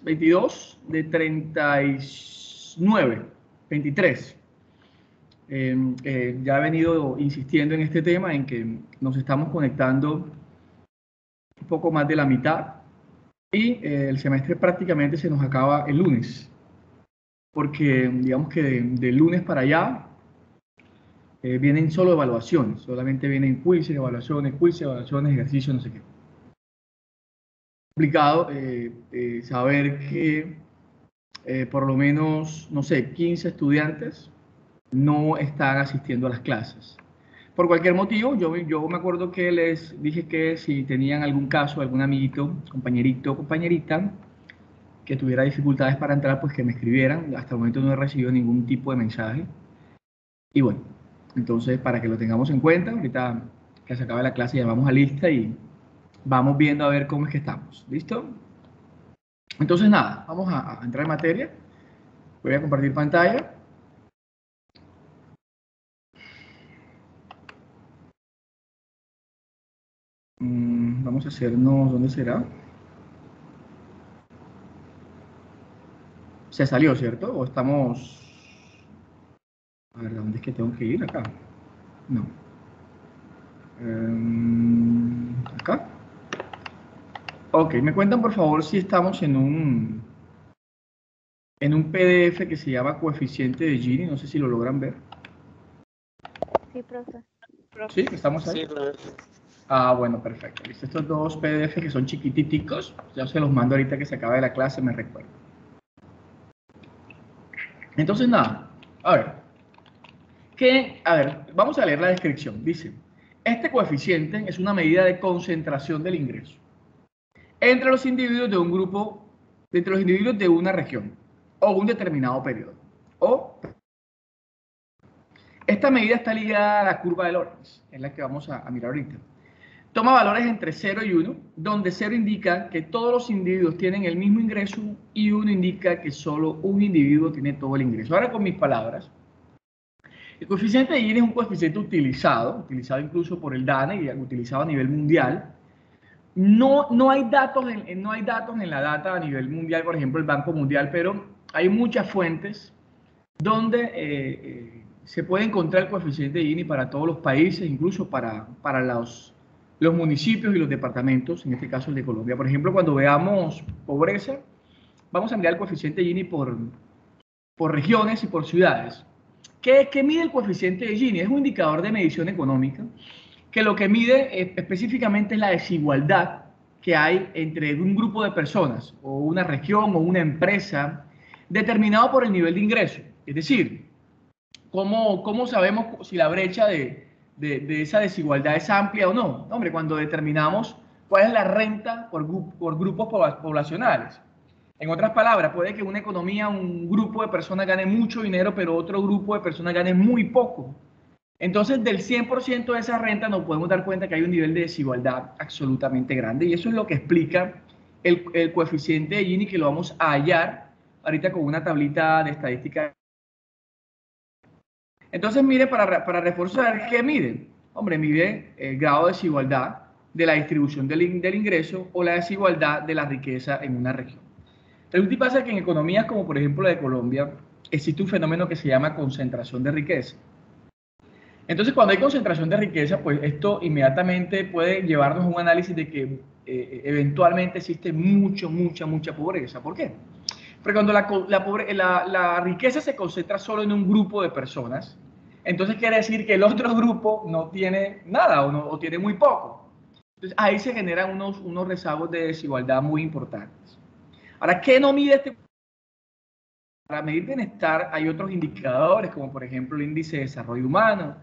22 de 39, 23. Ya he venido insistiendo en este tema, en que nos estamos conectando un poco más de la mitad y el semestre prácticamente se nos acaba el lunes, porque digamos que de lunes para allá vienen solo evaluaciones, solamente vienen quizzes, evaluaciones, ejercicios, no sé qué. Complicado saber que por lo menos, no sé, 15 estudiantes no están asistiendo a las clases. Por cualquier motivo, yo me acuerdo que les dije que si tenían algún caso, algún amiguito, compañerito, compañerita, que tuviera dificultades para entrar, pues que me escribieran. Hasta el momento no he recibido ningún tipo de mensaje. Y bueno, entonces para que lo tengamos en cuenta, ahorita que se acabe la clase ya vamos a lista y vamos viendo a ver cómo es que estamos. ¿Listo? Entonces nada, vamos a entrar en materia. Voy a compartir pantalla. Vamos a hacernos, ¿dónde será? Se salió, ¿cierto? ¿O estamos...? A ver, ¿dónde es que tengo que ir? Acá. No. Acá. Ok, me cuentan por favor si estamos en un PDF que se llama coeficiente de Gini, no sé si lo logran ver. Sí, profe. ¿Sí? ¿Estamos ahí? Sí, profe. Ah, bueno, perfecto. ¿Viste? Estos dos PDF que son chiquititicos, ya se los mando ahorita que se acabe la clase, me recuerdo. Entonces, nada, a ver, vamos a leer la descripción. Dice, este coeficiente es una medida de concentración del ingreso entre los individuos de un grupo, entre los individuos de una región o un determinado periodo. Esta medida está ligada a la curva de Lorenz, es la que vamos a mirar ahorita. Toma valores entre 0 y 1, donde 0 indica que todos los individuos tienen el mismo ingreso y 1 indica que solo un individuo tiene todo el ingreso. Ahora con mis palabras, el coeficiente de Gini es un coeficiente utilizado incluso por el DANE y utilizado a nivel mundial. No hay datos en la data a nivel mundial, por ejemplo el Banco Mundial, pero hay muchas fuentes donde se puede encontrar el coeficiente de Gini para todos los países, incluso para los municipios y los departamentos, en este caso el de Colombia. Por ejemplo, cuando veamos pobreza, vamos a mirar el coeficiente de Gini por regiones y por ciudades. ¿Qué mide el coeficiente de Gini? Es un indicador de medición económica que lo que mide específicamente es la desigualdad que hay entre un grupo de personas o una región o una empresa determinado por el nivel de ingreso. Es decir, ¿cómo sabemos si la brecha de esa desigualdad es amplia o no? Hombre, cuando determinamos cuál es la renta por grupos poblacionales. En otras palabras, puede que una economía, un grupo de personas gane mucho dinero, pero otro grupo de personas gane muy poco. Entonces, del 100% de esa renta nos podemos dar cuenta que hay un nivel de desigualdad absolutamente grande. Y eso es lo que explica el coeficiente de Gini, que lo vamos a hallar ahorita con una tablita de estadística. Entonces, mire, para reforzar, ¿qué mide? Hombre, mide el grado de desigualdad de la distribución del ingreso o la desigualdad de la riqueza en una región. Lo que pasa es que en economías como por ejemplo la de Colombia, existe un fenómeno que se llama concentración de riqueza. Entonces, cuando hay concentración de riqueza, pues esto inmediatamente puede llevarnos a un análisis de que eventualmente existe mucha pobreza. ¿Por qué? Porque cuando la riqueza se concentra solo en un grupo de personas, entonces quiere decir que el otro grupo no tiene nada o tiene muy poco. Entonces, ahí se generan unos rezagos de desigualdad muy importantes. Ahora, ¿qué no mide este? Para medir bienestar hay otros indicadores, como por ejemplo el índice de desarrollo humano,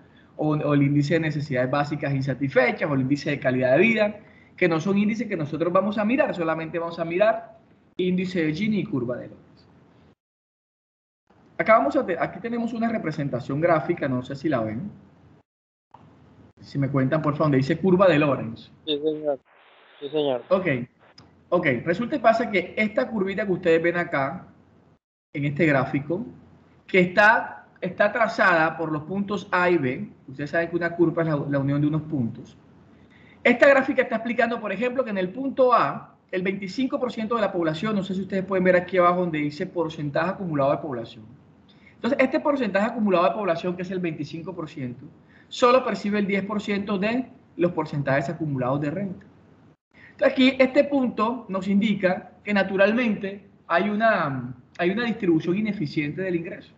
o el índice de necesidades básicas insatisfechas, o el índice de calidad de vida, que no son índices que nosotros vamos a mirar, solamente vamos a mirar índice de Gini y curva de Lorenz. Aquí tenemos una representación gráfica, no sé si la ven. Si me cuentan, por favor, donde dice curva de Lorenz. Sí, señor. Sí, señor. Ok. Resulta y pasa que esta curvita que ustedes ven acá, en este gráfico, que está trazada por los puntos A y B. Ustedes saben que una curva es la unión de unos puntos. Esta gráfica está explicando, por ejemplo, que en el punto A el 25% de la población, no sé si ustedes pueden ver aquí abajo donde dice porcentaje acumulado de población. Entonces, este porcentaje acumulado de población, que es el 25%, solo percibe el 10% de los porcentajes acumulados de renta. Entonces, aquí este punto nos indica que naturalmente hay una distribución ineficiente del ingreso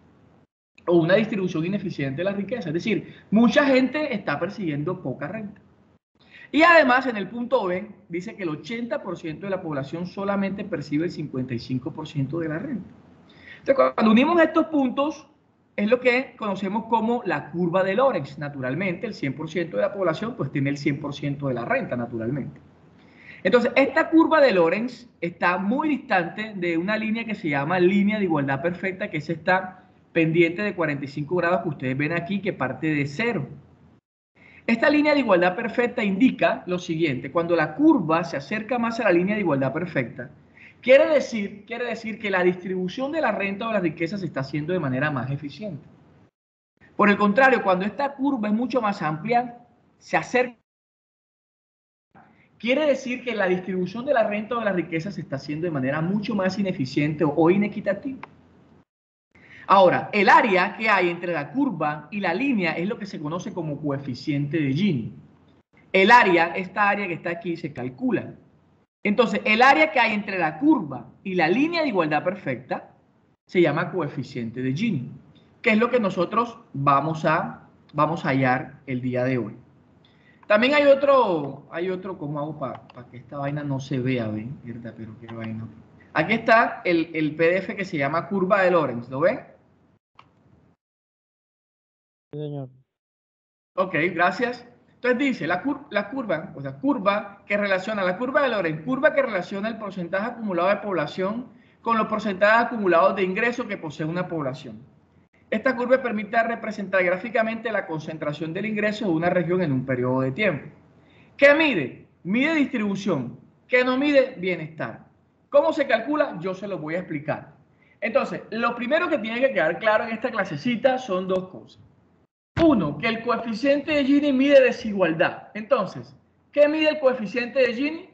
o una distribución ineficiente de la riqueza. Es decir, mucha gente está percibiendo poca renta. Y además, en el punto B, dice que el 80% de la población solamente percibe el 55% de la renta. Entonces, cuando unimos estos puntos, es lo que conocemos como la curva de Lorenz. Naturalmente, el 100% de la población pues tiene el 100% de la renta, naturalmente. Entonces, esta curva de Lorenz está muy distante de una línea que se llama línea de igualdad perfecta, que es esta pendiente de 45 grados que ustedes ven aquí, que parte de cero. Esta línea de igualdad perfecta indica lo siguiente: cuando la curva se acerca más a la línea de igualdad perfecta, quiere decir que la distribución de la renta o de la riqueza se está haciendo de manera más eficiente. Por el contrario, cuando esta curva es mucho más amplia, se acerca, quiere decir que la distribución de la renta o de la riqueza se está haciendo de manera mucho más ineficiente o inequitativa. Ahora, el área que hay entre la curva y la línea es lo que se conoce como coeficiente de Gini. El área, esta área que está aquí, se calcula. Entonces, el área que hay entre la curva y la línea de igualdad perfecta se llama coeficiente de Gini, que es lo que nosotros vamos a hallar el día de hoy. También hay otro, ¿cómo hago para que esta vaina no se vea, ven? ¿Verdad? Pero qué vaina. Aquí está el PDF que se llama curva de Lorenz, ¿lo ven? Sí, señor. Ok, gracias. Entonces dice, la curva, o sea, curva que relaciona, la curva de Lorenz, curva que relaciona el porcentaje acumulado de población con los porcentajes acumulados de ingresos que posee una población. Esta curva permite representar gráficamente la concentración del ingreso de una región en un periodo de tiempo. ¿Qué mide? Mide distribución. ¿Qué no mide? Bienestar. ¿Cómo se calcula? Yo se lo voy a explicar. Entonces, lo primero que tiene que quedar claro en esta clasecita son dos cosas. Uno, que el coeficiente de Gini mide desigualdad. Entonces, ¿qué mide el coeficiente de Gini?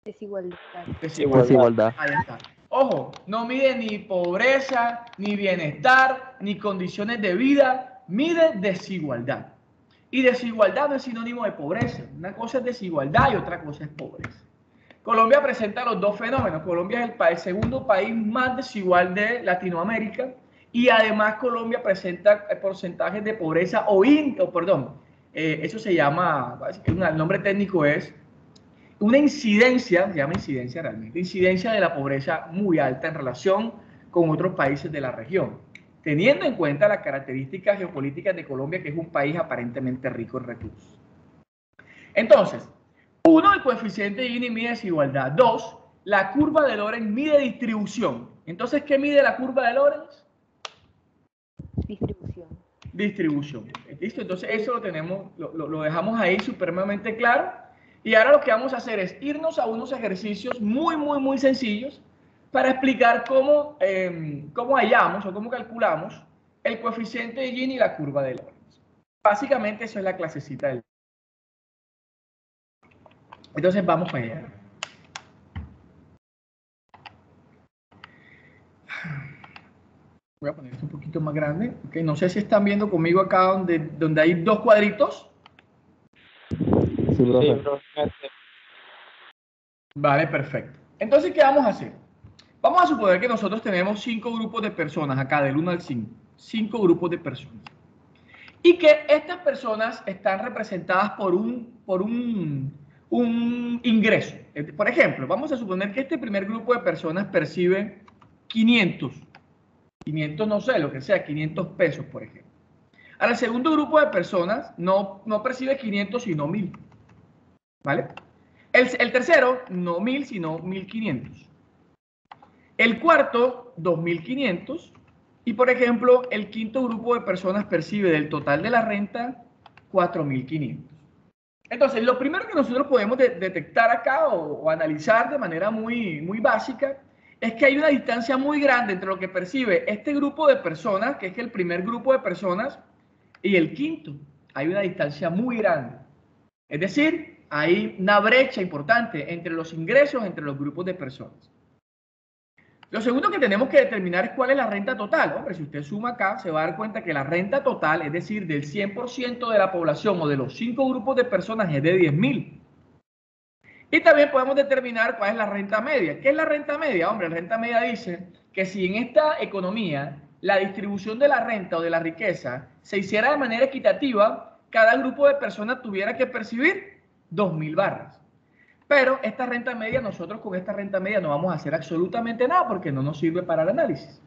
Desigualdad. Desigualdad. Ahí está. Ojo, no mide ni pobreza, ni bienestar, ni condiciones de vida, mide desigualdad. Y desigualdad no es sinónimo de pobreza. Una cosa es desigualdad y otra cosa es pobreza. Colombia presenta los dos fenómenos. Colombia es el segundo país más desigual de Latinoamérica y además Colombia presenta porcentajes de pobreza eso se llama, el nombre técnico es una incidencia, se llama incidencia realmente, incidencia de la pobreza muy alta en relación con otros países de la región, teniendo en cuenta las características geopolíticas de Colombia, que es un país aparentemente rico en recursos. Entonces, uno, el coeficiente de Gini mide desigualdad. Dos, la curva de Lorenz mide distribución. Entonces, ¿qué mide la curva de Lorenz? Distribución. Distribución. ¿Listo? Entonces, eso lo tenemos, lo dejamos ahí supremamente claro. Y ahora lo que vamos a hacer es irnos a unos ejercicios muy sencillos para explicar cómo hallamos o cómo calculamos el coeficiente de Gini y la curva de Lorenz. Básicamente, eso es la clasecita del. Entonces, vamos para allá. Voy a poner esto un poquito más grande. Okay, no sé si están viendo conmigo acá donde hay dos cuadritos. Sí, profe. Vale, perfecto. Entonces, ¿qué vamos a hacer? Vamos a suponer que nosotros tenemos 5 grupos de personas acá, del 1 al 5. 5 grupos de personas. Y que estas personas están representadas por un ingreso. Por ejemplo, vamos a suponer que este primer grupo de personas percibe 500, no sé, lo que sea, 500 pesos, por ejemplo. Ahora, el segundo grupo de personas no percibe 500, sino 1000. ¿Vale? El tercero, no 1000, sino 1500. El cuarto, 2500. Y, por ejemplo, el quinto grupo de personas percibe del total de la renta 4500. Entonces, lo primero que nosotros podemos detectar acá o analizar de manera muy básica es que hay una distancia muy grande entre lo que percibe este grupo de personas, que es el primer grupo de personas, y el quinto. Hay una distancia muy grande. Es decir, hay una brecha importante entre los ingresos entre los grupos de personas. Lo segundo que tenemos que determinar es cuál es la renta total. Hombre, si usted suma acá, se va a dar cuenta que la renta total, es decir, del 100% de la población o de los 5 grupos de personas, es de 10.000. Y también podemos determinar cuál es la renta media. ¿Qué es la renta media? Hombre, la renta media dice que si en esta economía la distribución de la renta o de la riqueza se hiciera de manera equitativa, cada grupo de personas tuviera que percibir 2.000 barras. Pero esta renta media, nosotros con esta renta media no vamos a hacer absolutamente nada porque no nos sirve para el análisis.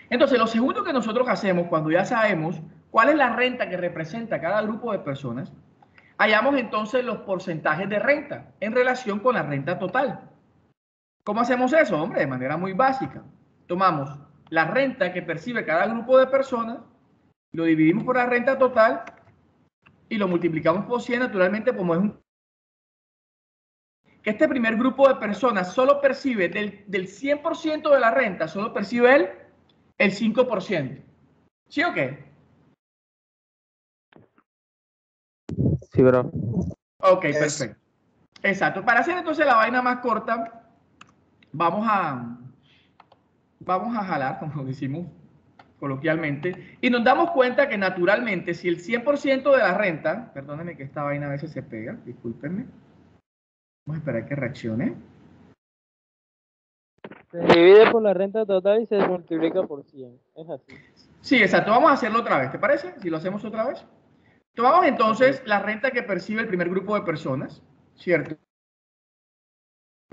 Entonces, lo segundo que nosotros hacemos cuando ya sabemos cuál es la renta que representa cada grupo de personas, hallamos entonces los porcentajes de renta en relación con la renta total. ¿Cómo hacemos eso? Hombre, de manera muy básica. Tomamos la renta que percibe cada grupo de personas, lo dividimos por la renta total y lo multiplicamos por 100, naturalmente, como es que este primer grupo de personas solo percibe del 100% de la renta, solo percibe el 5%. ¿Sí o qué? Sí, bro. Ok, perfecto. Exacto. Para hacer entonces la vaina más corta, vamos a jalar, como decimos coloquialmente, y nos damos cuenta que naturalmente si el 100% de la renta, perdónenme que esta vaina a veces se pega, discúlpenme, vamos a esperar que reaccione. Se divide por la renta total y se multiplica por 100. Es así. Sí, exacto. Vamos a hacerlo otra vez, ¿te parece? Si lo hacemos otra vez. Tomamos entonces la renta que percibe el primer grupo de personas, ¿cierto?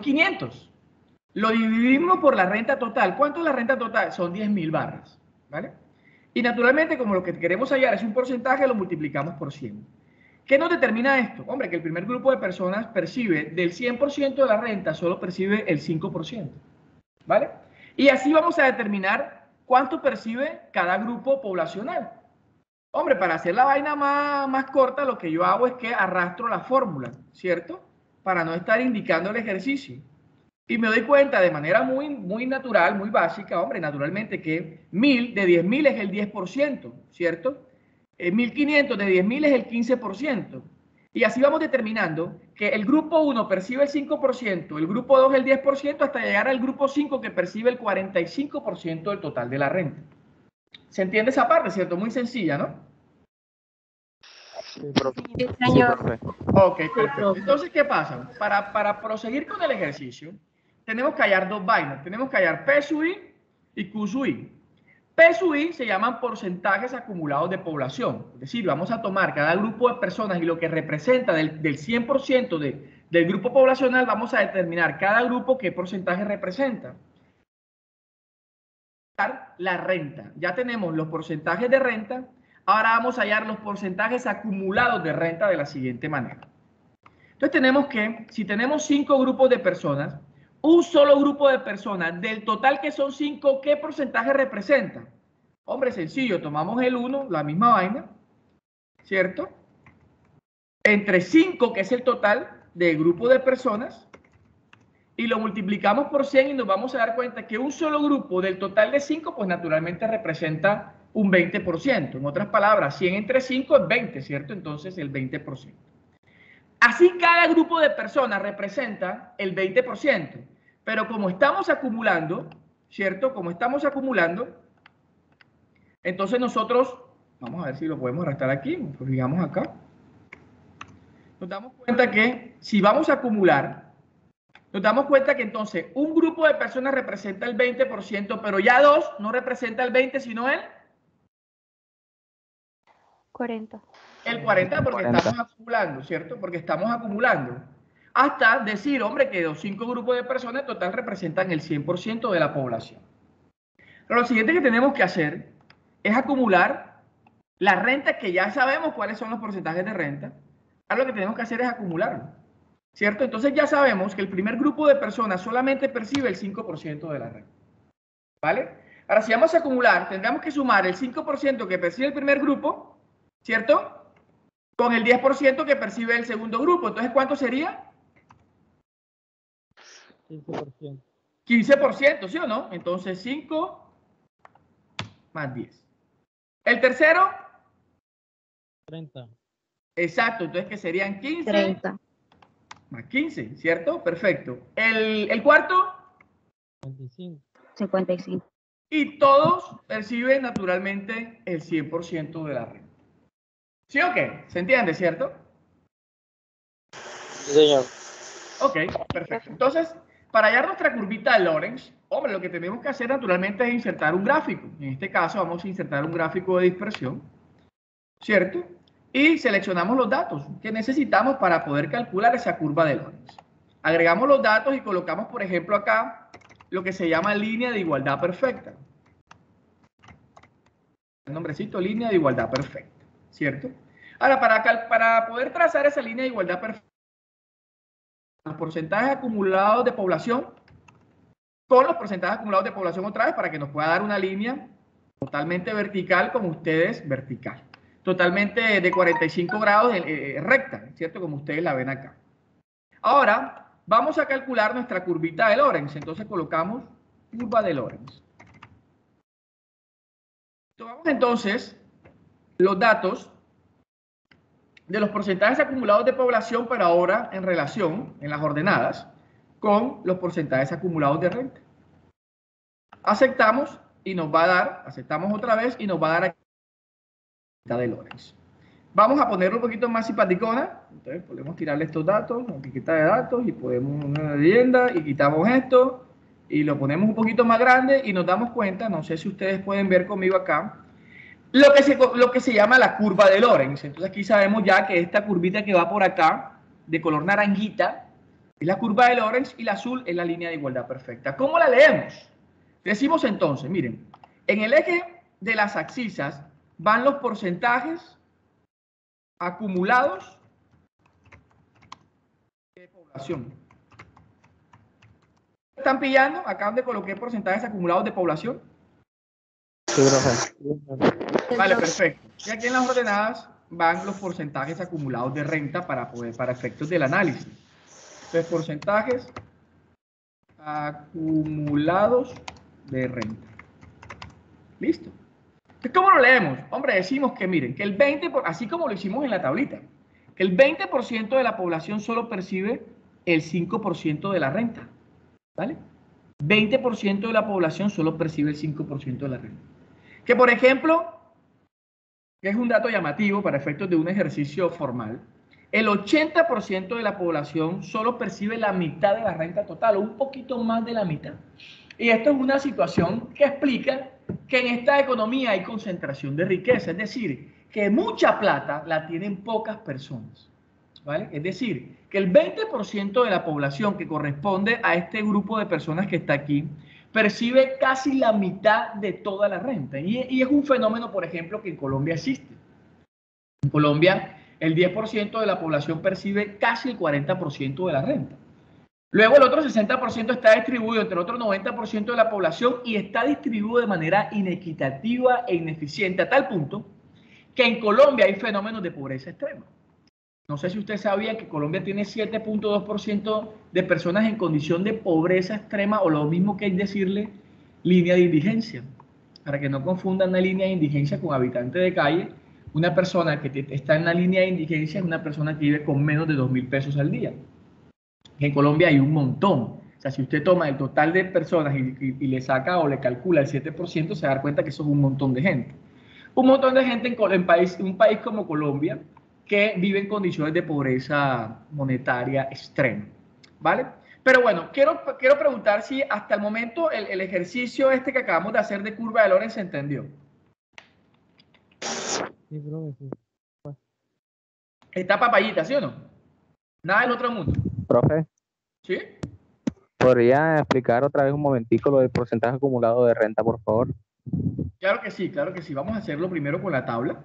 500. Lo dividimos por la renta total. ¿Cuánto es la renta total? Son 10.000 barras, ¿vale? Y naturalmente, como lo que queremos hallar es un porcentaje, lo multiplicamos por 100. ¿Qué nos determina esto? Hombre, que el primer grupo de personas percibe del 100% de la renta, solo percibe el 5%, ¿vale? Y así vamos a determinar cuánto percibe cada grupo poblacional. Hombre, para hacer la vaina más corta, lo que yo hago es que arrastro la fórmula, ¿cierto? Para no estar indicando el ejercicio. Y me doy cuenta de manera muy natural, muy básica, hombre, naturalmente que 1.000 de 10.000 es el 10%, ¿cierto? 1.500 de 10.000 es el 15%. Y así vamos determinando que el grupo 1 percibe el 5%, el grupo 2 el 10%, hasta llegar al grupo 5 que percibe el 45% del total de la renta. ¿Se entiende esa parte, cierto? Muy sencilla, ¿no? Sí, profe. Sí, señor. Sí, profe. Ok, perfecto. Entonces, ¿qué pasa? Para proseguir con el ejercicio, tenemos que hallar dos vainas. Tenemos que hallar P sub I y Q sub I. P sub I se llaman porcentajes acumulados de población. Es decir, vamos a tomar cada grupo de personas y lo que representa del 100% del grupo poblacional, vamos a determinar cada grupo qué porcentaje representa. La renta. Ya tenemos los porcentajes de renta. Ahora vamos a hallar los porcentajes acumulados de renta de la siguiente manera. Entonces tenemos que, si tenemos 5 grupos de personas, un solo grupo de personas, del total que son 5, ¿qué porcentaje representa? Hombre, sencillo, tomamos el 1, la misma vaina, ¿cierto? Entre 5, que es el total del grupo de personas, y lo multiplicamos por 100 y nos vamos a dar cuenta que un solo grupo del total de 5, pues naturalmente representa un 20%. En otras palabras, 100 entre 5 es 20, ¿cierto? Entonces el 20%. Así cada grupo de personas representa el 20%. Pero como estamos acumulando, ¿cierto? Como estamos acumulando, entonces nosotros, vamos a ver si lo podemos arrastrar aquí, lo fijamos acá. Nos damos cuenta que si vamos a acumular, nos damos cuenta que entonces un grupo de personas representa el 20%, pero ya dos no representa el 20%, sino el 40. el 40%, porque 40. estamos acumulando, ¿cierto? Porque estamos acumulando. Hasta decir, hombre, que los 5 grupos de personas en total representan el 100% de la población. Pero lo siguiente que tenemos que hacer es acumular la renta, que ya sabemos cuáles son los porcentajes de renta. Ahora lo que tenemos que hacer es acumularlo, ¿cierto? Entonces ya sabemos que el primer grupo de personas solamente percibe el 5% de la renta, ¿vale? Ahora, si vamos a acumular, tendríamos que sumar el 5% que percibe el primer grupo, ¿cierto?, con el 10% que percibe el segundo grupo. Entonces, ¿cuánto sería? 15%. 15%, ¿sí o no? Entonces, 5 más 10. El tercero, 30. Exacto, entonces que serían 15 30. más 15, ¿cierto? Perfecto. El cuarto, 25. 55. y todos perciben naturalmente el 100% de la renta. ¿Sí o qué? ¿Se entiende, cierto? Sí, señor. Ok, perfecto. Entonces, para hallar nuestra curvita de Lorentz, hombre, lo que tenemos que hacer naturalmente es insertar un gráfico. En este caso vamos a insertar un gráfico de dispersión, ¿cierto? Y seleccionamos los datos que necesitamos para poder calcular esa curva de Lorentz. Agregamos los datos y colocamos, por ejemplo, acá lo que se llama línea de igualdad perfecta. El nombrecito, línea de igualdad perfecta, ¿cierto? Ahora, para poder trazar esa línea de igualdad perfecta, los porcentajes acumulados de población con los porcentajes acumulados de población otra vez para que nos pueda dar una línea totalmente vertical como ustedes, vertical. Totalmente de 45 grados recta, ¿cierto? Como ustedes la ven acá. Ahora, vamos a calcular nuestra curvita de Lorentz. Entonces colocamos curva de Lorentz. Tomamos entonces los datos de los porcentajes acumulados de población, pero ahora en relación, en las ordenadas, con los porcentajes acumulados de renta. Aceptamos y nos va a dar, aceptamos otra vez y nos va a dar aquí la de Lorentz. Vamos a ponerlo un poquito más simpaticona. Entonces podemos tirarle estos datos, una etiqueta de datos y podemos una leyenda y quitamos esto y lo ponemos un poquito más grande y nos damos cuenta, no sé si ustedes pueden ver conmigo acá, lo que se llama la curva de Lorentz. Entonces aquí sabemos ya que esta curvita que va por acá, de color naranjita, es la curva de Lorentz y la azul es la línea de igualdad perfecta. ¿Cómo la leemos? Decimos entonces, miren, en el eje de las abscisas van los porcentajes acumulados de población. ¿Están pillando acá donde coloqué porcentajes acumulados de población? Sí, profe. Vale, perfecto. Y aquí en las ordenadas van los porcentajes acumulados de renta para efectos del análisis. Entonces, porcentajes acumulados de renta. Listo. Entonces, ¿cómo lo leemos? Hombre, decimos que miren, que el 20%, así como lo hicimos en la tablita, que el 20% de la población solo percibe el 5% de la renta. ¿Vale? 20% de la población solo percibe el 5% de la renta. Que, por ejemplo, que es un dato llamativo para efectos de un ejercicio formal, el 80% de la población solo percibe la mitad de la renta total o un poquito más de la mitad. Y esto es una situación que explica que en esta economía hay concentración de riqueza, es decir, que mucha plata la tienen pocas personas. ¿Vale? Es decir, que el 20% de la población que corresponde a este grupo de personas que está aquí percibe casi la mitad de toda la renta. Y es un fenómeno, por ejemplo, que en Colombia existe. En Colombia, el 10% de la población percibe casi el 40% de la renta. Luego el otro 60% está distribuido entre el otro 90% de la población y está distribuido de manera inequitativa e ineficiente a tal punto que en Colombia hay fenómenos de pobreza extrema. No sé si usted sabía que Colombia tiene 7.2% de personas en condición de pobreza extrema o lo mismo que hay decirle línea de indigencia. Para que no confundan una línea de indigencia con habitante de calle, una persona que está en la línea de indigencia es una persona que vive con menos de 2.000 pesos al día. En Colombia hay un montón. O sea, si usted toma el total de personas y le saca o le calcula el 7%, se da cuenta que eso es un montón de gente. Un montón de gente en un país como Colombia que vive en condiciones de pobreza monetaria extrema, ¿vale? Pero bueno, quiero preguntar si hasta el momento el ejercicio este que acabamos de hacer de curva de Lorentz se entendió. Sí, profe, sí. Está papayita, ¿sí o no? Nada del otro mundo, Profe, ¿sí? ¿podría explicar otra vez un momentico lo del porcentaje acumulado de renta, por favor? Claro que sí, claro que sí. Vamos a hacerlo primero con la tabla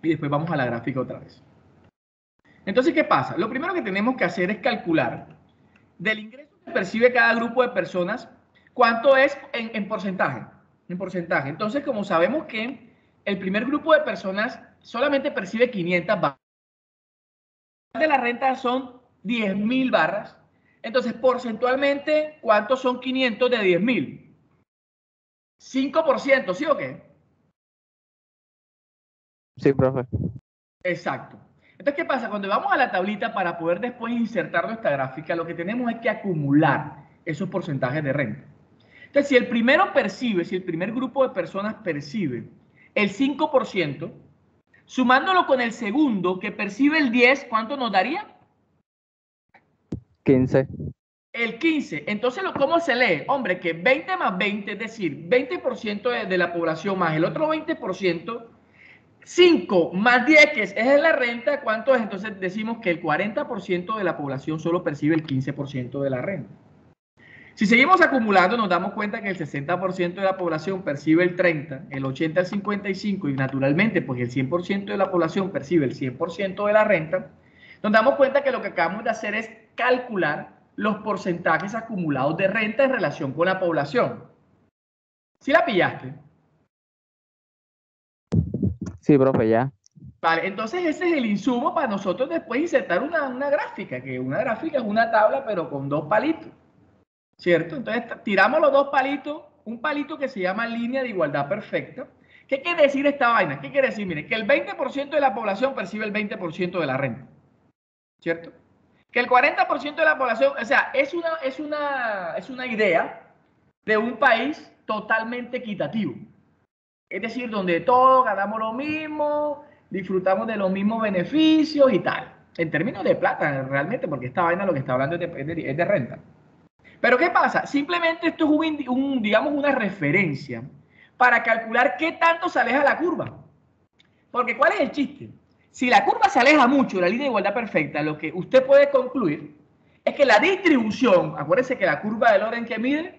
y después vamos a la gráfica otra vez. Entonces, ¿qué pasa? Lo primero que tenemos que hacer es calcular del ingreso que percibe cada grupo de personas, ¿cuánto es en porcentaje? En porcentaje. Entonces, como sabemos que el primer grupo de personas solamente percibe 500 barras, de la renta son 10.000 barras, entonces, porcentualmente, ¿cuántos son 500 de 10.000? 5%, ¿sí o qué? Sí, profe. Exacto. Entonces, ¿qué pasa? Cuando vamos a la tablita para poder después insertar nuestra gráfica, lo que tenemos es que acumular esos porcentajes de renta. Entonces, si el primero percibe, si el primer grupo de personas percibe el 5%, sumándolo con el segundo que percibe el 10%, ¿cuánto nos daría? 15. El 15. Entonces, ¿cómo se lee? Hombre, que 20 más 20, es decir, 20% de la población más el otro 20%, 5 más 10, que es la renta, ¿cuánto es? Entonces decimos que el 40% de la población solo percibe el 15% de la renta. Si seguimos acumulando, nos damos cuenta que el 60% de la población percibe el 30%, el 80% el 55% y naturalmente, pues el 100% de la población percibe el 100% de la renta. Nos damos cuenta que lo que acabamos de hacer es calcular los porcentajes acumulados de renta en relación con la población. ¿Sí la pillaste? Sí, profe, ya. Vale, entonces ese es el insumo para nosotros después insertar una gráfica, que una gráfica es una tabla pero con dos palitos, ¿cierto? Entonces tiramos los dos palitos, un palito que se llama línea de igualdad perfecta. ¿Qué quiere decir esta vaina? ¿Qué quiere decir? Miren, que el 20% de la población percibe el 20% de la renta, ¿cierto? Que el 40% de la población, o sea, es una idea de un país totalmente equitativo. Es decir, donde todos ganamos lo mismo, disfrutamos de los mismos beneficios y tal. En términos de plata, realmente, porque esta vaina lo que está hablando es de renta. Pero ¿qué pasa? Simplemente esto es digamos, una referencia para calcular qué tanto se aleja la curva. Porque ¿cuál es el chiste? Si la curva se aleja mucho de la línea de igualdad perfecta, lo que usted puede concluir es que la distribución, acuérdense que la curva de Lorenz que mide,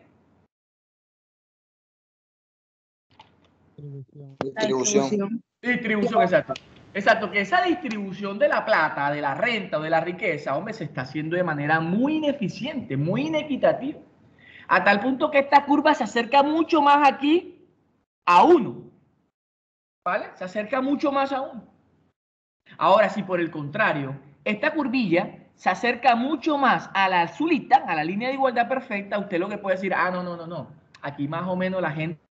distribución, exacto. Exacto, que esa distribución de la plata, de la renta o de la riqueza, hombre, se está haciendo de manera muy ineficiente, muy inequitativa. A tal punto que esta curva se acerca mucho más aquí a 1. ¿Vale? Se acerca mucho más a 1. Ahora, si por el contrario, esta curvilla se acerca mucho más a la azulita, a la línea de igualdad perfecta, usted lo que puede decir, ah, no. Aquí más o menos la gente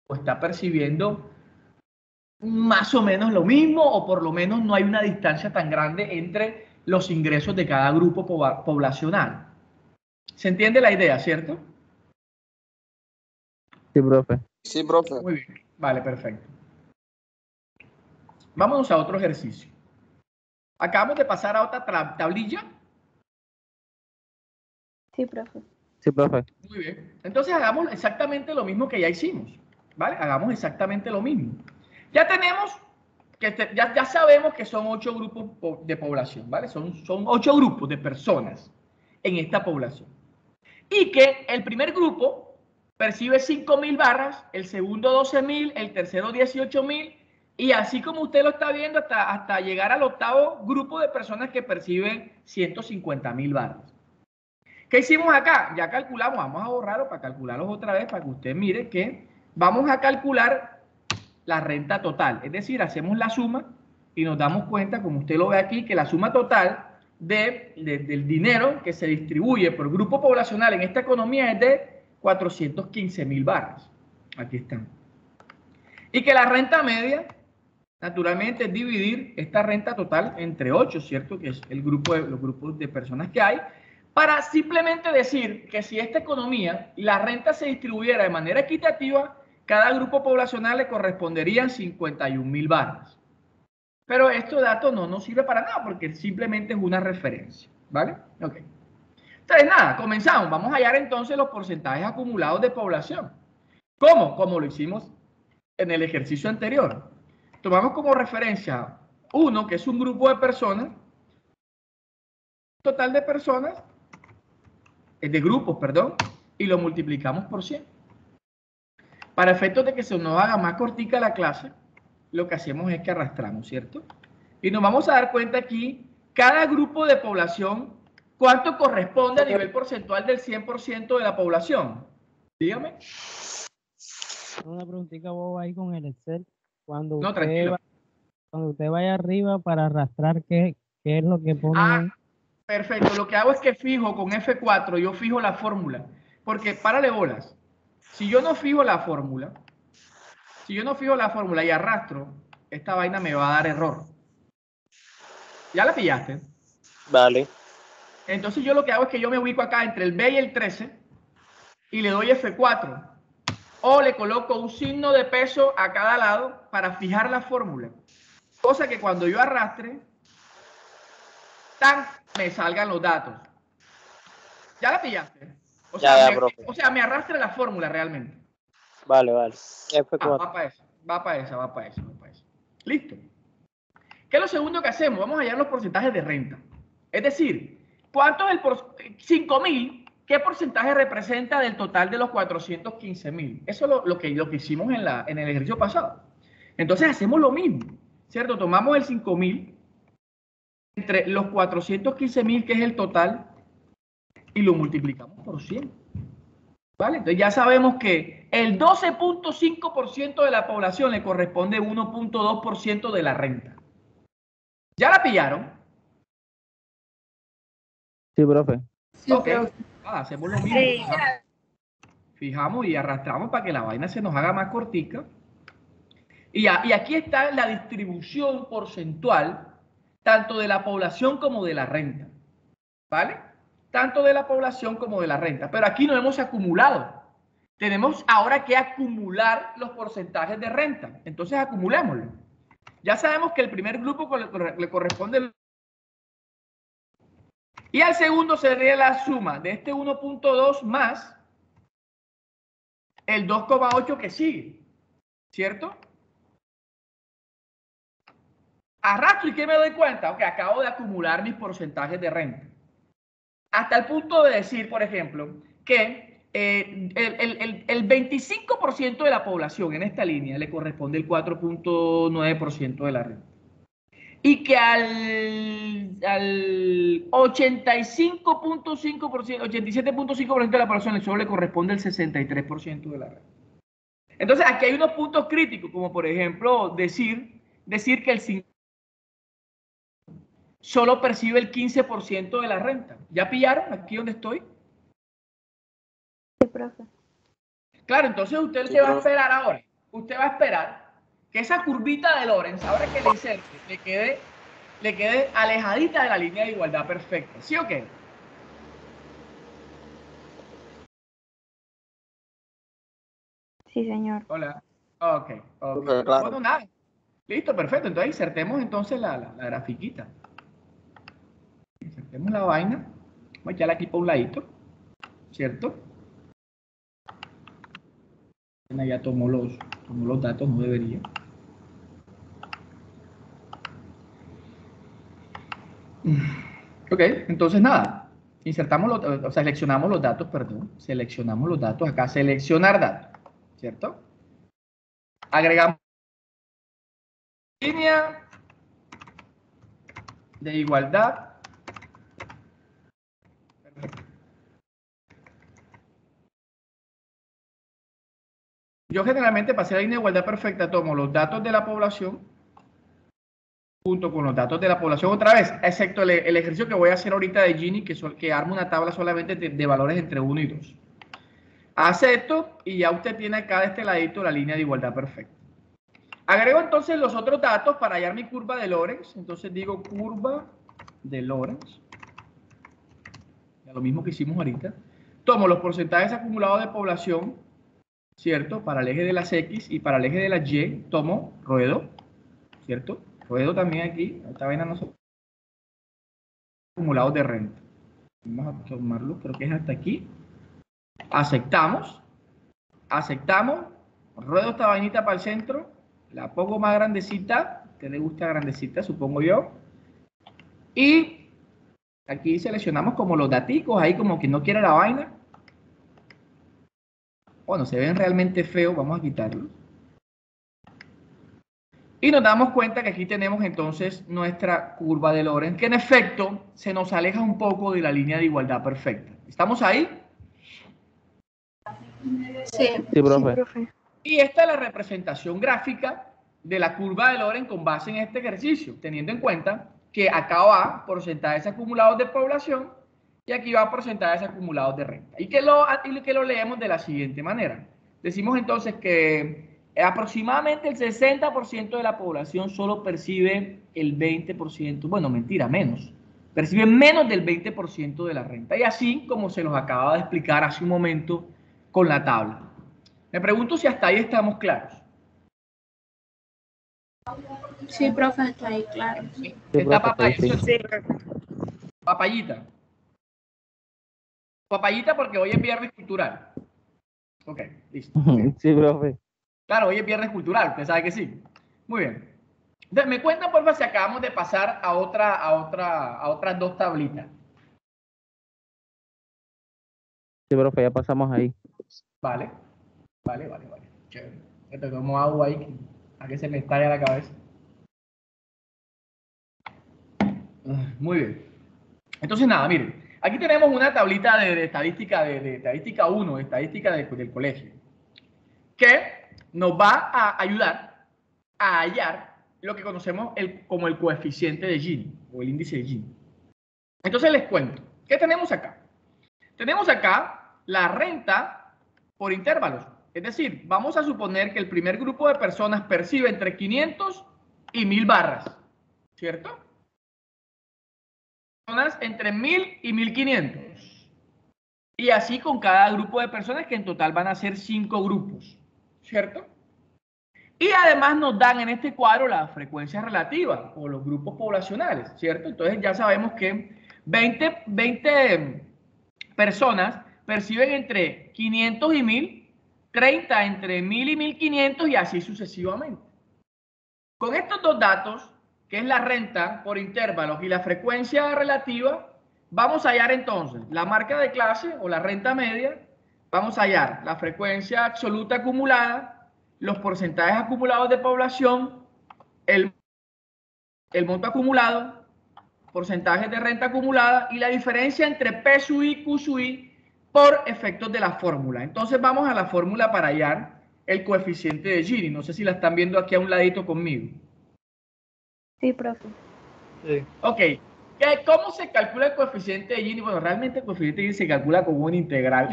está percibiendo más o menos lo mismo, o por lo menos no hay una distancia tan grande entre los ingresos de cada grupo poblacional. ¿Se entiende la idea, cierto? Sí, profe. Sí, profe. Muy bien, vale, perfecto. Vámonos a otro ejercicio. Acabamos de pasar a otra tablilla. Sí, profe. Sí, profe. Muy bien. Entonces hagamos exactamente lo mismo que ya hicimos. ¿Vale? Hagamos exactamente lo mismo. Ya tenemos, ya sabemos que son 8 grupos de población, ¿vale? Son 8 grupos de personas en esta población. Y que el primer grupo percibe 5.000 barras, el segundo 12.000, el tercero 18.000, y así como usted lo está viendo hasta llegar al octavo grupo de personas que perciben 150.000 barras. ¿Qué hicimos acá? Ya calculamos, vamos a borrarlo para calcularlos otra vez, para que usted mire que vamos a calcular la renta total. Es decir, hacemos la suma y nos damos cuenta, como usted lo ve aquí, que la suma total del dinero que se distribuye por grupo poblacional en esta economía es de 415.000 barras. Aquí están. Y que la renta media, naturalmente, es dividir esta renta total entre 8, ¿cierto? Que es los grupos de personas que hay, para simplemente decir que si esta economía, la renta se distribuyera de manera equitativa, cada grupo poblacional le corresponderían 51.000 barras. Pero este dato no nos sirve para nada porque simplemente es una referencia, ¿vale? Ok. Entonces, nada, comenzamos. Vamos a hallar entonces los porcentajes acumulados de población. ¿Cómo? Como lo hicimos en el ejercicio anterior. Tomamos como referencia 1, que es un grupo de personas, total de personas, de grupos, perdón, y lo multiplicamos por 100. Para efectos de que se nos haga más cortica la clase, lo que hacemos es que arrastramos, ¿cierto? Y nos vamos a dar cuenta aquí, cada grupo de población, ¿cuánto corresponde a nivel porcentual del 100% de la población? Dígame. Una preguntita boba ahí con el Excel. Cuando No, usted tranquilo. cuando usted vaya arriba para arrastrar, ¿qué es lo que pone ahí? Perfecto. Lo que hago es que fijo con F4, yo fijo la fórmula. Porque, párale bolas, si yo no fijo la fórmula y arrastro, esta vaina me va a dar error. ¿Ya la pillaste? Vale. Entonces yo lo que hago es que yo me ubico acá entre el B y el 13 y le doy F4. O le coloco un signo de peso a cada lado para fijar la fórmula. Cosa que cuando yo arrastre, me salgan los datos. ¿Ya la pillaste? O sea, me arrastra la fórmula realmente. Vale, vale. F4. Va para esa. Listo. ¿Qué es lo segundo que hacemos? Vamos a hallar los porcentajes de renta. Es decir, ¿cuánto es el 5.000? ¿Qué porcentaje representa del total de los 415.000? Eso es lo que hicimos en el ejercicio pasado. Entonces hacemos lo mismo, ¿cierto? Tomamos el 5.000 entre los 415.000, que es el total, y lo multiplicamos por 100. ¿Vale? Entonces ya sabemos que el 12.5% de la población le corresponde 1.2% de la renta. ¿Ya la pillaron? Sí, profe. Sí, ok. profe. Hacemos lo mismo. Sí. Fijamos y arrastramos para que la vaina se nos haga más cortica. Y aquí está la distribución porcentual, tanto de la población como de la renta. ¿Vale? Tanto de la población como de la renta. Pero aquí no hemos acumulado. Tenemos ahora que acumular los porcentajes de renta. Entonces acumulémoslo. Ya sabemos que el primer grupo le corresponde. Y al segundo sería la suma de este 1.2 más el 2,8 que sigue. ¿Cierto? Arrastro y ¿qué me doy cuenta? Ok, acabo de acumular mis porcentajes de renta. Hasta el punto de decir, por ejemplo, que el 25% de la población en esta línea le corresponde el 4.9% de la renta. Y que al 85.5%, 87.5% de la población solo le corresponde el 63% de la renta. Entonces, aquí hay unos puntos críticos, como por ejemplo decir que el 5% solo percibe el 15% de la renta. ¿Ya pillaron aquí donde estoy? Sí, profe. Claro, entonces usted ¿qué va a esperar ahora? Usted va a esperar que esa curvita de Lorenz, ahora que le inserte, le quede alejadita de la línea de igualdad perfecta. ¿Sí o qué? Sí, señor. Hola. Ok. Claro. Bueno, nada. Listo, perfecto. Entonces insertemos entonces la grafiquita. Insertemos la vaina. Voy a echarla aquí por un ladito. ¿Cierto? Ya tomó los datos, no debería. Ok, entonces nada. Seleccionamos los datos, perdón. Seleccionamos los datos. Acá, seleccionar datos. ¿Cierto? Agregamos línea de igualdad. Perfecto. Yo generalmente para hacer la línea de igualdad perfecta tomo los datos de la población junto con los datos de la población otra vez, excepto el ejercicio que voy a hacer ahorita de Gini, que arma una tabla solamente de valores entre 1 y 2. Acepto y ya usted tiene acá de este ladito la línea de igualdad perfecta. Agrego entonces los otros datos para hallar mi curva de Lorenz. Entonces digo curva de Lorenz. Lo mismo que hicimos ahorita. Tomo los porcentajes acumulados de población, ¿cierto? Para el eje de las X y para el eje de las Y tomo ruedo, ¿cierto? Ruedo también aquí. Esta vaina no son acumulados de renta. Vamos a tomarlo, creo que es hasta aquí. Aceptamos. Ruedo esta vainita para el centro. La pongo más grandecita. A usted le gusta grandecita, supongo yo. Y aquí seleccionamos como los daticos, ahí como que no quiere la vaina. Bueno, se ven realmente feos, vamos a quitarlos. Y nos damos cuenta que aquí tenemos entonces nuestra curva de Lorenz, que en efecto se nos aleja un poco de la línea de igualdad perfecta. ¿Estamos ahí? Sí, profe. Y esta es la representación gráfica de la curva de Lorenz con base en este ejercicio, teniendo en cuenta que acá va porcentajes acumulados de población y aquí va porcentajes acumulados de renta. Y que lo leemos de la siguiente manera. Decimos entonces que aproximadamente el 60% de la población solo percibe el 20%, bueno, mentira, menos. Percibe menos del 20% de la renta. Y así como se los acaba de explicar hace un momento con la tabla. Me pregunto si hasta ahí estamos claros. Sí, profe, está ahí, claro. Sí, Está profe, papaya, sí. ¿sí? Papayita. Papayita porque hoy es viernes cultural. Ok, listo. Sí, profe. Claro, hoy es viernes cultural, usted sabe que sí. Muy bien. Entonces, me cuentan, por favor, si acabamos de pasar a otras dos tablitas. Sí, profe, ya pasamos ahí. Vale. Chévere. Esto tomo agua ahí, a que se me estalle la cabeza. Muy bien. Entonces, nada, miren. Aquí tenemos una tablita de estadística, de estadística 1, de estadística del colegio, que nos va a ayudar a hallar lo que conocemos como el coeficiente de Gini, o el índice de Gini. Entonces les cuento, ¿qué tenemos acá? Tenemos acá la renta por intervalos. Es decir, vamos a suponer que el primer grupo de personas percibe entre 500 y 1000 barras, ¿cierto? Personas entre 1000 y 1500. Y así con cada grupo de personas, que en total van a ser 5 grupos, ¿cierto? Y además nos dan en este cuadro la frecuencia relativa o los grupos poblacionales, ¿cierto? Entonces ya sabemos que 20 personas perciben entre 500 y 1000, 30 entre 1000 y 1500 y así sucesivamente. Con estos dos datos, que es la renta por intervalos y la frecuencia relativa, vamos a hallar entonces la marca de clase o la renta media, vamos a hallar la frecuencia absoluta acumulada, los porcentajes acumulados de población, el monto acumulado, porcentajes de renta acumulada y la diferencia entre P sub I y Q sub I por efectos de la fórmula. Entonces vamos a la fórmula para hallar el coeficiente de Gini. No sé si la están viendo aquí a un ladito conmigo. Sí, profe. Sí. Ok. ¿Cómo se calcula el coeficiente de Gini? Bueno, realmente el coeficiente de Gini se calcula como una integral.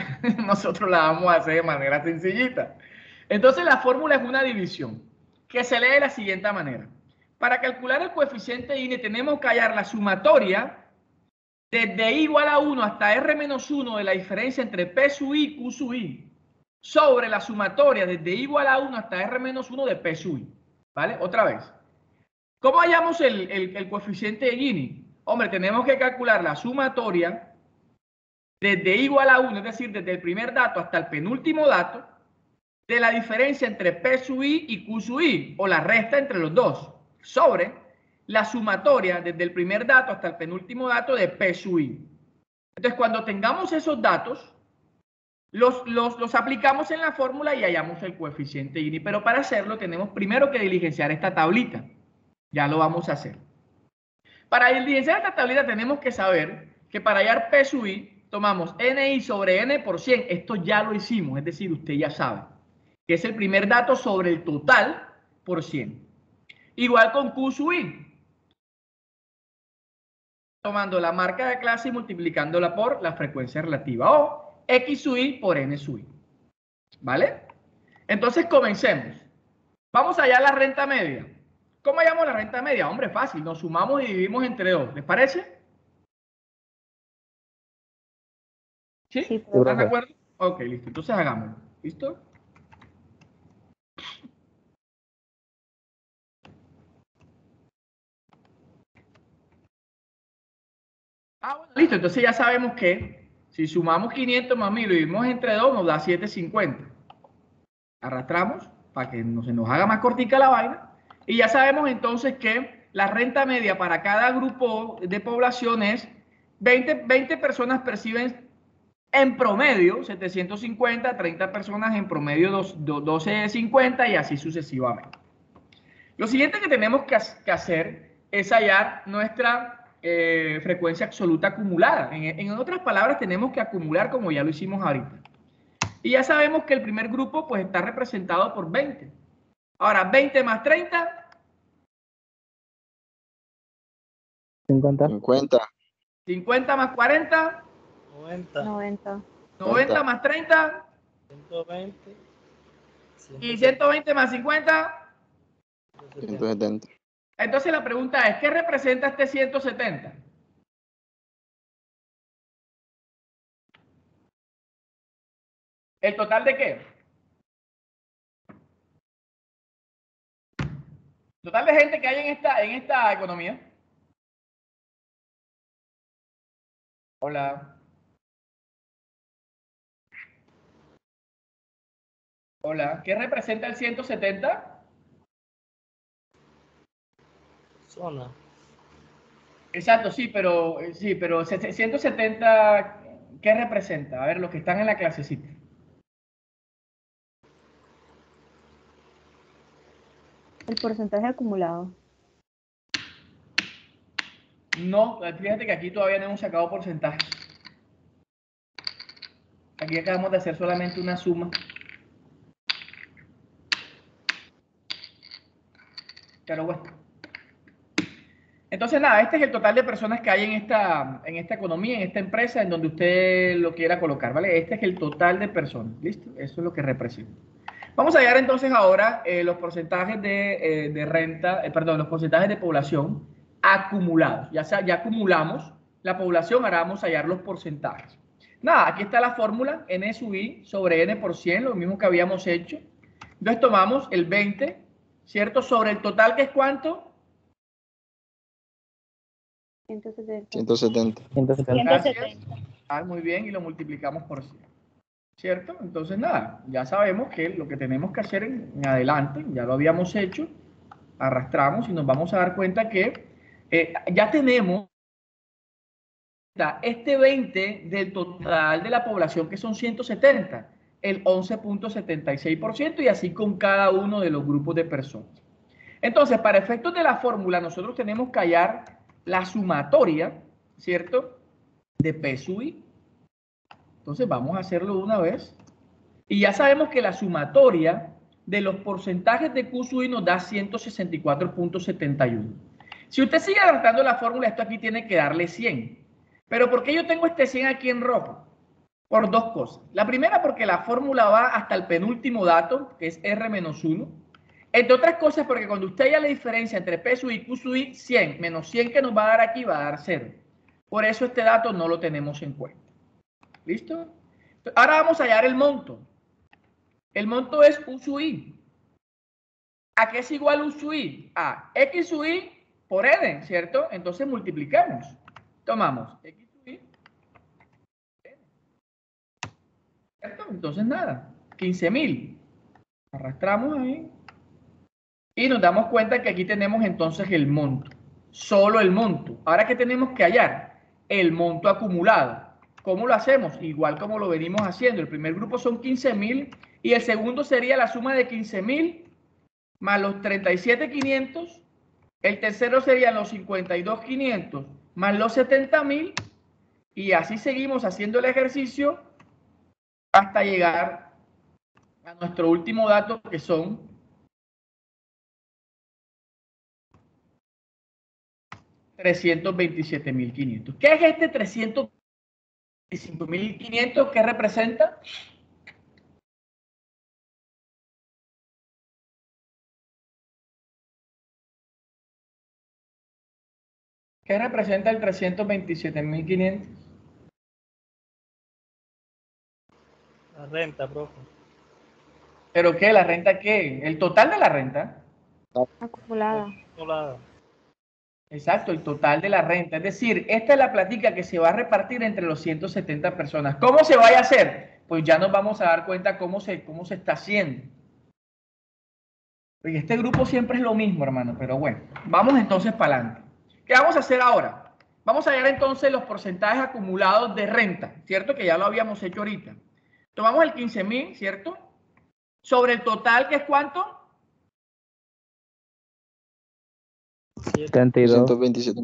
Nosotros la vamos a hacer de manera sencillita. Entonces la fórmula es una división que se lee de la siguiente manera. Para calcular el coeficiente de Gini tenemos que hallar la sumatoria desde i igual a 1 hasta r menos 1 de la diferencia entre P sub i y Q sub i sobre la sumatoria desde i igual a 1 hasta r menos 1 de P sub i. ¿Vale? Otra vez. ¿Cómo hallamos el coeficiente de Gini? Hombre, tenemos que calcular la sumatoria desde i igual a 1, es decir, desde el primer dato hasta el penúltimo dato, de la diferencia entre P sub i y Q sub i, o la resta entre los dos, sobre la sumatoria desde el primer dato hasta el penúltimo dato de P sub i. Entonces, cuando tengamos esos datos, los aplicamos en la fórmula y hallamos el coeficiente Gini. Pero para hacerlo tenemos primero que diligenciar esta tablita. Ya lo vamos a hacer. Para diligenciar esta tablita tenemos que saber que para hallar P sub i tomamos NI sobre N por 100. Esto ya lo hicimos, es decir, usted ya sabe que es el primer dato sobre el total por 100. Igual con Q sub i. Tomando la marca de clase y multiplicándola por la frecuencia relativa, o X sub i por N sub i. ¿Vale? Entonces comencemos. Vamos allá a la renta media. ¿Cómo hallamos la renta media? Hombre, fácil. Nos sumamos y dividimos entre 2. ¿Les parece? ¿Sí? Sí, ¿Están profe. de acuerdo? Ok, listo. Entonces hagámoslo. ¿Listo? Bueno, listo. Entonces ya sabemos que si sumamos 500 más 1000 y dividimos entre 2, nos da 750. Arrastramos para que no se nos haga más cortica la vaina. Y ya sabemos entonces que la renta media para cada grupo de población es 20 personas perciben en promedio 750, 30 personas en promedio 1250 y así sucesivamente. Lo siguiente que tenemos que hacer es hallar nuestra frecuencia absoluta acumulada. En otras palabras, tenemos que acumular como ya lo hicimos ahorita. Y ya sabemos que el primer grupo pues está representado por 20. Ahora, 20 más 30. 50. 50. 50 más 40. 90. 90. 90 más 30. 120. Y 120 más 50. 170. Entonces la pregunta es, ¿qué representa este 170? ¿El total de qué? Total de gente que hay en esta economía. Hola. Hola. ¿Qué representa el 170? Zona. Exacto, sí, pero 170, ¿qué representa? A ver, los que están en la clasecita. El porcentaje acumulado. No, fíjate que aquí todavía no hemos sacado porcentajes. Aquí acabamos de hacer solamente una suma. Pero bueno. Entonces, nada, este es el total de personas que hay en esta economía, en esta empresa, en donde usted lo quiera colocar, ¿vale? Este es el total de personas, ¿listo? Eso es lo que representa. Vamos a hallar entonces ahora los porcentajes de renta, perdón, los porcentajes de población acumulados. Ya acumulamos la población, ahora vamos a hallar los porcentajes. Nada, aquí está la fórmula, N sub I sobre N por 100, lo mismo que habíamos hecho. Entonces tomamos el 20, ¿cierto? Sobre el total, ¿que es cuánto? 170. 170. 170. Gracias. Muy bien, y lo multiplicamos por 100. ¿Cierto? Entonces, nada, ya sabemos que lo que tenemos que hacer en adelante, ya lo habíamos hecho, arrastramos y nos vamos a dar cuenta que ya tenemos este 20 del total de la población, que son 170, el 11.76%, y así con cada uno de los grupos de personas. Entonces, para efectos de la fórmula, nosotros tenemos que hallar la sumatoria, ¿cierto?, de P sub I. Entonces, vamos a hacerlo de una vez. Y ya sabemos que la sumatoria de los porcentajes de Q sub I nos da 164.71. Si usted sigue adaptando la fórmula, esto aquí tiene que darle 100. Pero ¿por qué yo tengo este 100 aquí en rojo? Por dos cosas. La primera, porque la fórmula va hasta el penúltimo dato, que es R-1. Entre otras cosas, porque cuando usted haya la diferencia entre P sub I y Q sub I, 100 menos 100 que nos va a dar aquí va a dar 0. Por eso este dato no lo tenemos en cuenta. ¿Listo? Ahora vamos a hallar el monto. El monto es U sub I. ¿A qué es igual U sub I? A X sub I por N, ¿cierto? Entonces multiplicamos. Tomamos X sub I. ¿Cierto? Entonces nada, 15.000. Arrastramos ahí. Y nos damos cuenta que aquí tenemos entonces el monto. Solo el monto. Ahora, ¿qué tenemos que hallar? El monto acumulado. ¿Cómo lo hacemos? Igual como lo venimos haciendo. El primer grupo son 15.000 y el segundo sería la suma de 15.000 más los 37.500. El tercero serían los 52.500 más los 70.000. Y así seguimos haciendo el ejercicio hasta llegar a nuestro último dato, que son 327.500. ¿Qué es este 325.500? ¿Qué representa? ¿Qué representa el 327.500? La renta, profe. ¿Pero qué? ¿La renta qué? ¿El total de la renta? Acumulada. Acumulada. Exacto, el total de la renta. Es decir, esta es la plática que se va a repartir entre los 170 personas. ¿Cómo se vaya a hacer? Pues ya nos vamos a dar cuenta cómo se está haciendo. Porque este grupo siempre es lo mismo, hermano, pero bueno, vamos entonces para adelante. ¿Qué vamos a hacer ahora? Vamos a hallar entonces los porcentajes acumulados de renta, ¿cierto? Que ya lo habíamos hecho ahorita. Tomamos el 15.000, ¿cierto? Sobre el total, ¿que es cuánto? 72. 127.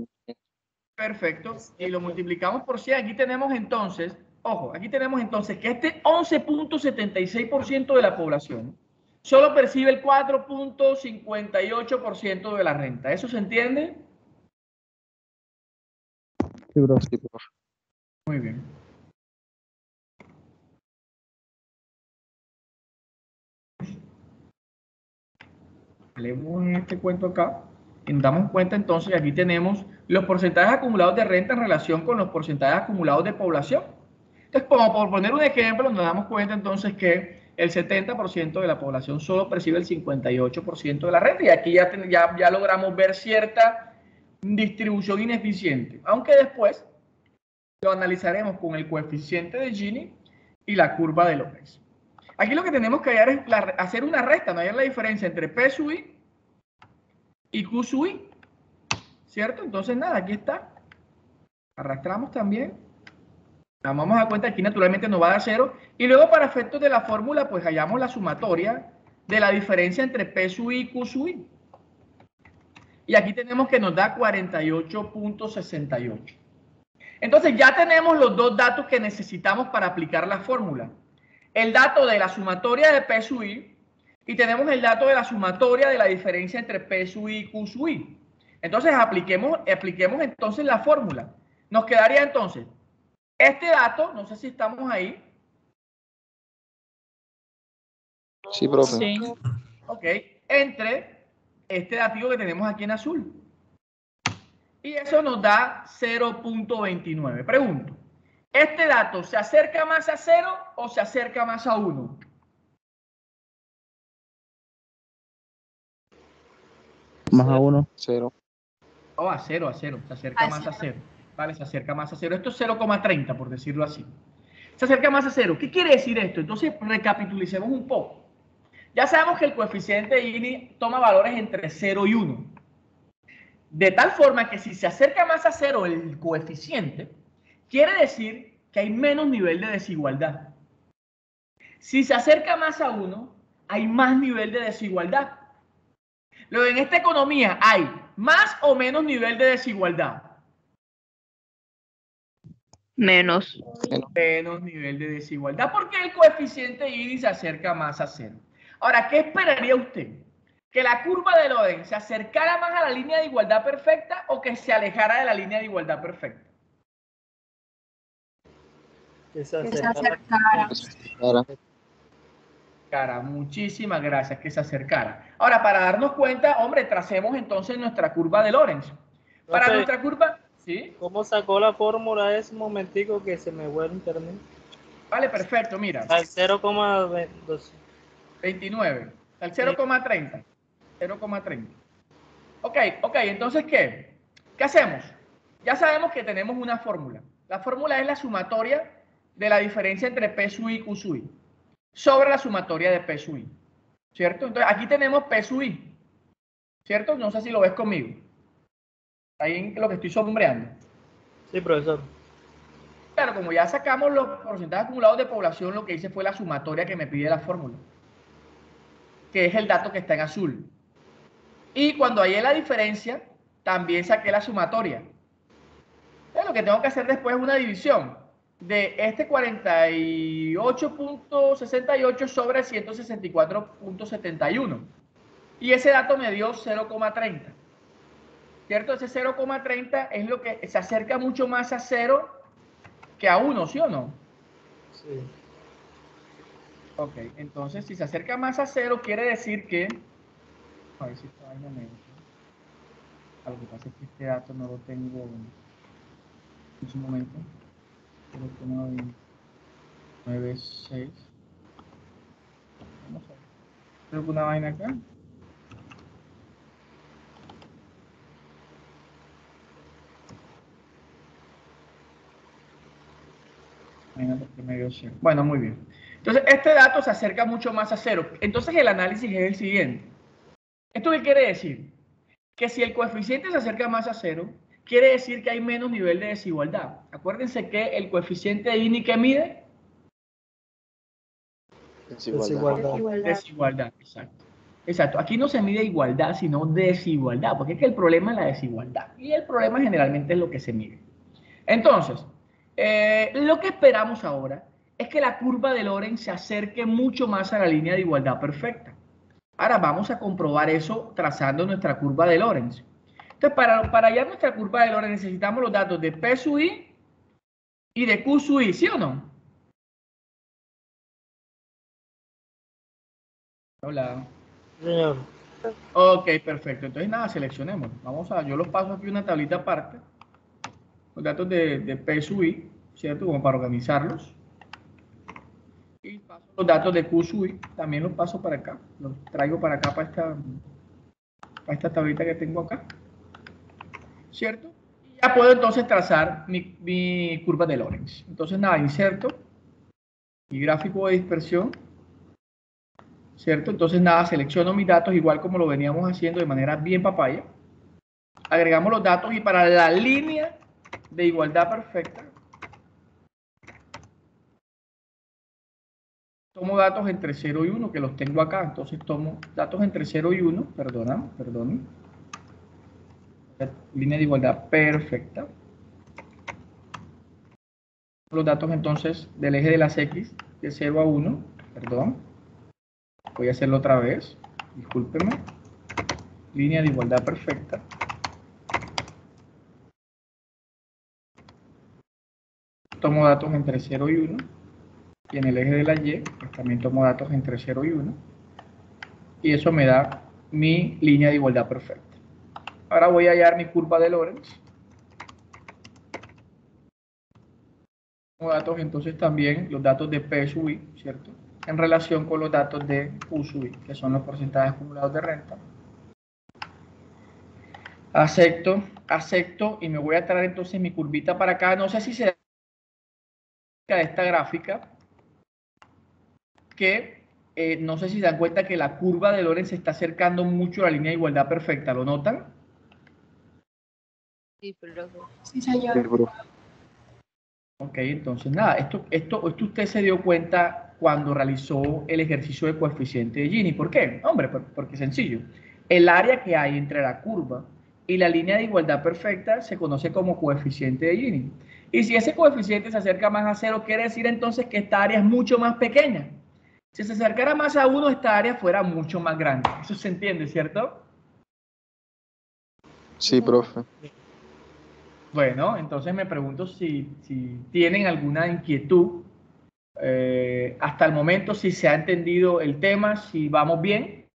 Perfecto. Y lo multiplicamos por 100. Aquí tenemos entonces, ojo, aquí tenemos entonces que este 11.76% de la población solo percibe el 4.58% de la renta. ¿Eso se entiende? Sí, bro. Sí, profe. Muy bien. Leemos en este cuento acá y nos damos cuenta entonces que aquí tenemos los porcentajes acumulados de renta en relación con los porcentajes acumulados de población. Entonces, como por poner un ejemplo, nos damos cuenta entonces que el 70% de la población solo percibe el 58% de la renta, y aquí ya logramos ver cierta distribución ineficiente, aunque después lo analizaremos con el coeficiente de Gini y la curva de Lorenz. Aquí lo que tenemos que hallar es hacer una resta, no hallar la diferencia entre P sub I y Q sub I, ¿cierto? Entonces, nada, aquí está. Arrastramos también. Nos vamos a dar cuenta que aquí naturalmente nos va a dar 0. Y luego, para efectos de la fórmula, pues hallamos la sumatoria de la diferencia entre P sub I y Q sub I. Y aquí tenemos que nos da 48.68. Entonces, ya tenemos los dos datos que necesitamos para aplicar la fórmula. El dato de la sumatoria de P sub I y tenemos el dato de la sumatoria de la diferencia entre P sub I y Q sub I. Entonces, apliquemos entonces la fórmula. Nos quedaría entonces este dato, no sé si estamos ahí. Sí, profe. Sí. Ok, entre este dativo que tenemos aquí en azul. Y eso nos da 0.29. Pregunto, ¿este dato se acerca más a 0 o se acerca más a 1? Más a 1. 0. Oh, a 0, se acerca más a 0. Vale, se acerca más a 0. Esto es 0,30, por decirlo así. Se acerca más a 0. ¿Qué quiere decir esto? Entonces, recapitulicemos un poco. Ya sabemos que el coeficiente de Gini toma valores entre 0 y 1. De tal forma que si se acerca más a 0 el coeficiente, quiere decir que hay menos nivel de desigualdad. Si se acerca más a 1, hay más nivel de desigualdad. Luego, en esta economía, ¿hay más o menos nivel de desigualdad? Menos. Menos nivel de desigualdad, porque el coeficiente Gini se acerca más a 0. Ahora, ¿qué esperaría usted? ¿Que la curva de Lorenz se acercara más a la línea de igualdad perfecta o que se alejara de la línea de igualdad perfecta? Que se Cara, muchísimas gracias, que se acercara. Ahora, para darnos cuenta, hombre, tracemos entonces nuestra curva de Lorenz. Para Profe, nuestra curva, ¿sí? ¿cómo sacó la fórmula ese momentico que se me fue el internet? Vale, perfecto, mira. Al 0,2. 29, al 0,30. 0,30. Ok, entonces, ¿qué? ¿Qué hacemos? Ya sabemos que tenemos una fórmula. La fórmula es la sumatoria de la diferencia entre P sub I y Q sub I sobre la sumatoria de P sub I, ¿cierto? Entonces, aquí tenemos P sub I, ¿cierto? No sé si lo ves conmigo. Ahí en lo que estoy sombreando. Sí, profesor. Claro, como ya sacamos los porcentajes acumulados de población, lo que hice fue la sumatoria que me pide la fórmula, que es el dato que está en azul. Y cuando hallé la diferencia, también saqué la sumatoria. Entonces, lo que tengo que hacer después es una división de este 48.68 sobre 164.71. Y ese dato me dio 0,30. ¿Cierto? Ese 0,30 es lo que se acerca mucho más a 0 que a 1, ¿sí o no? Sí. Ok, entonces si se acerca más a 0 quiere decir que... A ver si esta vaina me... Lo que pasa es que este dato no lo tengo en su momento. Lo tengo en 9.6. Vamos a ver. ¿Tengo alguna vaina acá? Bueno, muy bien. Entonces, este dato se acerca mucho más a 0. Entonces, el análisis es el siguiente. ¿Esto qué quiere decir? Que si el coeficiente se acerca más a 0, quiere decir que hay menos nivel de desigualdad. Acuérdense que el coeficiente de Gini, ¿qué mide? Desigualdad. Desigualdad, exacto. Exacto. Aquí no se mide igualdad, sino desigualdad, porque es que el problema es la desigualdad. Y el problema generalmente es lo que se mide. Entonces, lo que esperamos ahora es que la curva de Lorenz se acerque mucho más a la línea de igualdad perfecta. Ahora vamos a comprobar eso trazando nuestra curva de Lorenz. Entonces, para hallar nuestra curva de Lorenz necesitamos los datos de P sub I y de Q sub I, ¿sí o no? Hola. Señor. Ok, perfecto. Entonces nada, seleccionemos. Yo los paso aquí una tablita aparte. Los datos de P sub I, ¿cierto? Como para organizarlos. Y paso los datos de Q sub I, también los paso para acá. Los traigo para acá, para esta tablita que tengo acá. ¿Cierto? Y ya puedo entonces trazar mi curva de Lorentz. Entonces nada, inserto mi gráfico de dispersión. ¿Cierto? Entonces nada, selecciono mis datos igual como lo veníamos haciendo de manera bien papaya. Agregamos los datos y para la línea de igualdad perfecta tomo datos entre 0 y 1 que los tengo acá. Entonces tomo datos entre 0 y 1, perdón. Línea de igualdad perfecta. Los datos entonces del eje de las X de 0 a 1, perdón. Voy a hacerlo otra vez, discúlpeme. Línea de igualdad perfecta. Tomo datos entre 0 y 1. Y en el eje de la Y, pues también tomo datos entre 0 y 1. Y eso me da mi línea de igualdad perfecta. Ahora voy a hallar mi curva de Lorentz. Tomo datos entonces también los datos de P sub I, ¿cierto? En relación con los datos de Q sub I, que son los porcentajes acumulados de renta. Acepto y me voy a traer entonces mi curvita para acá. No sé si se da de esta gráfica que no sé si se dan cuenta que la curva de Lorentz se está acercando mucho a la línea de igualdad perfecta. ¿Lo notan? Sí, profe. Sí, profe. Ok, entonces nada, esto usted se dio cuenta cuando realizó el ejercicio de coeficiente de Gini. ¿Por qué? Hombre, porque sencillo. El área que hay entre la curva y la línea de igualdad perfecta se conoce como coeficiente de Gini. Y si ese coeficiente se acerca más a 0, quiere decir entonces que esta área es mucho más pequeña. Si se acercara más a 1, esta área fuera mucho más grande. Eso se entiende, ¿cierto? Sí, profe. Bueno, entonces me pregunto si tienen alguna inquietud hasta el momento, si se ha entendido el tema, si vamos bien.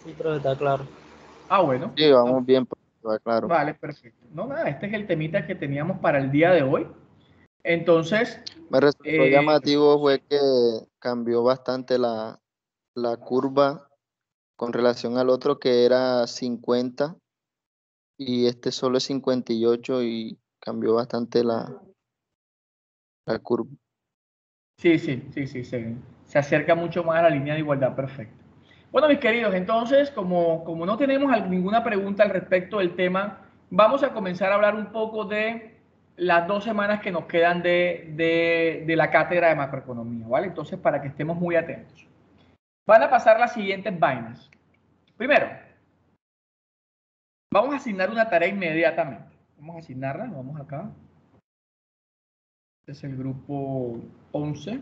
Sí, profe, está claro. Ah, bueno. Sí, vamos bien, profe, claro. Vale, perfecto. No, nada, este es el temita que teníamos para el día de hoy. Entonces, Me resultó llamativo fue que cambió bastante la curva con relación al otro que era 50 y este solo es 58 y cambió bastante la curva. sí, se acerca mucho más a la línea de igualdad perfecta. Bueno, mis queridos, entonces, como no tenemos ninguna pregunta al respecto del tema, vamos a comenzar a hablar un poco de las 2 semanas que nos quedan de la cátedra de macroeconomía, ¿vale? Entonces, para que estemos muy atentos. Van a pasar las siguientes vainas. Primero, vamos a asignar una tarea inmediatamente. Vamos a asignarla, vamos acá. Este es el grupo 11,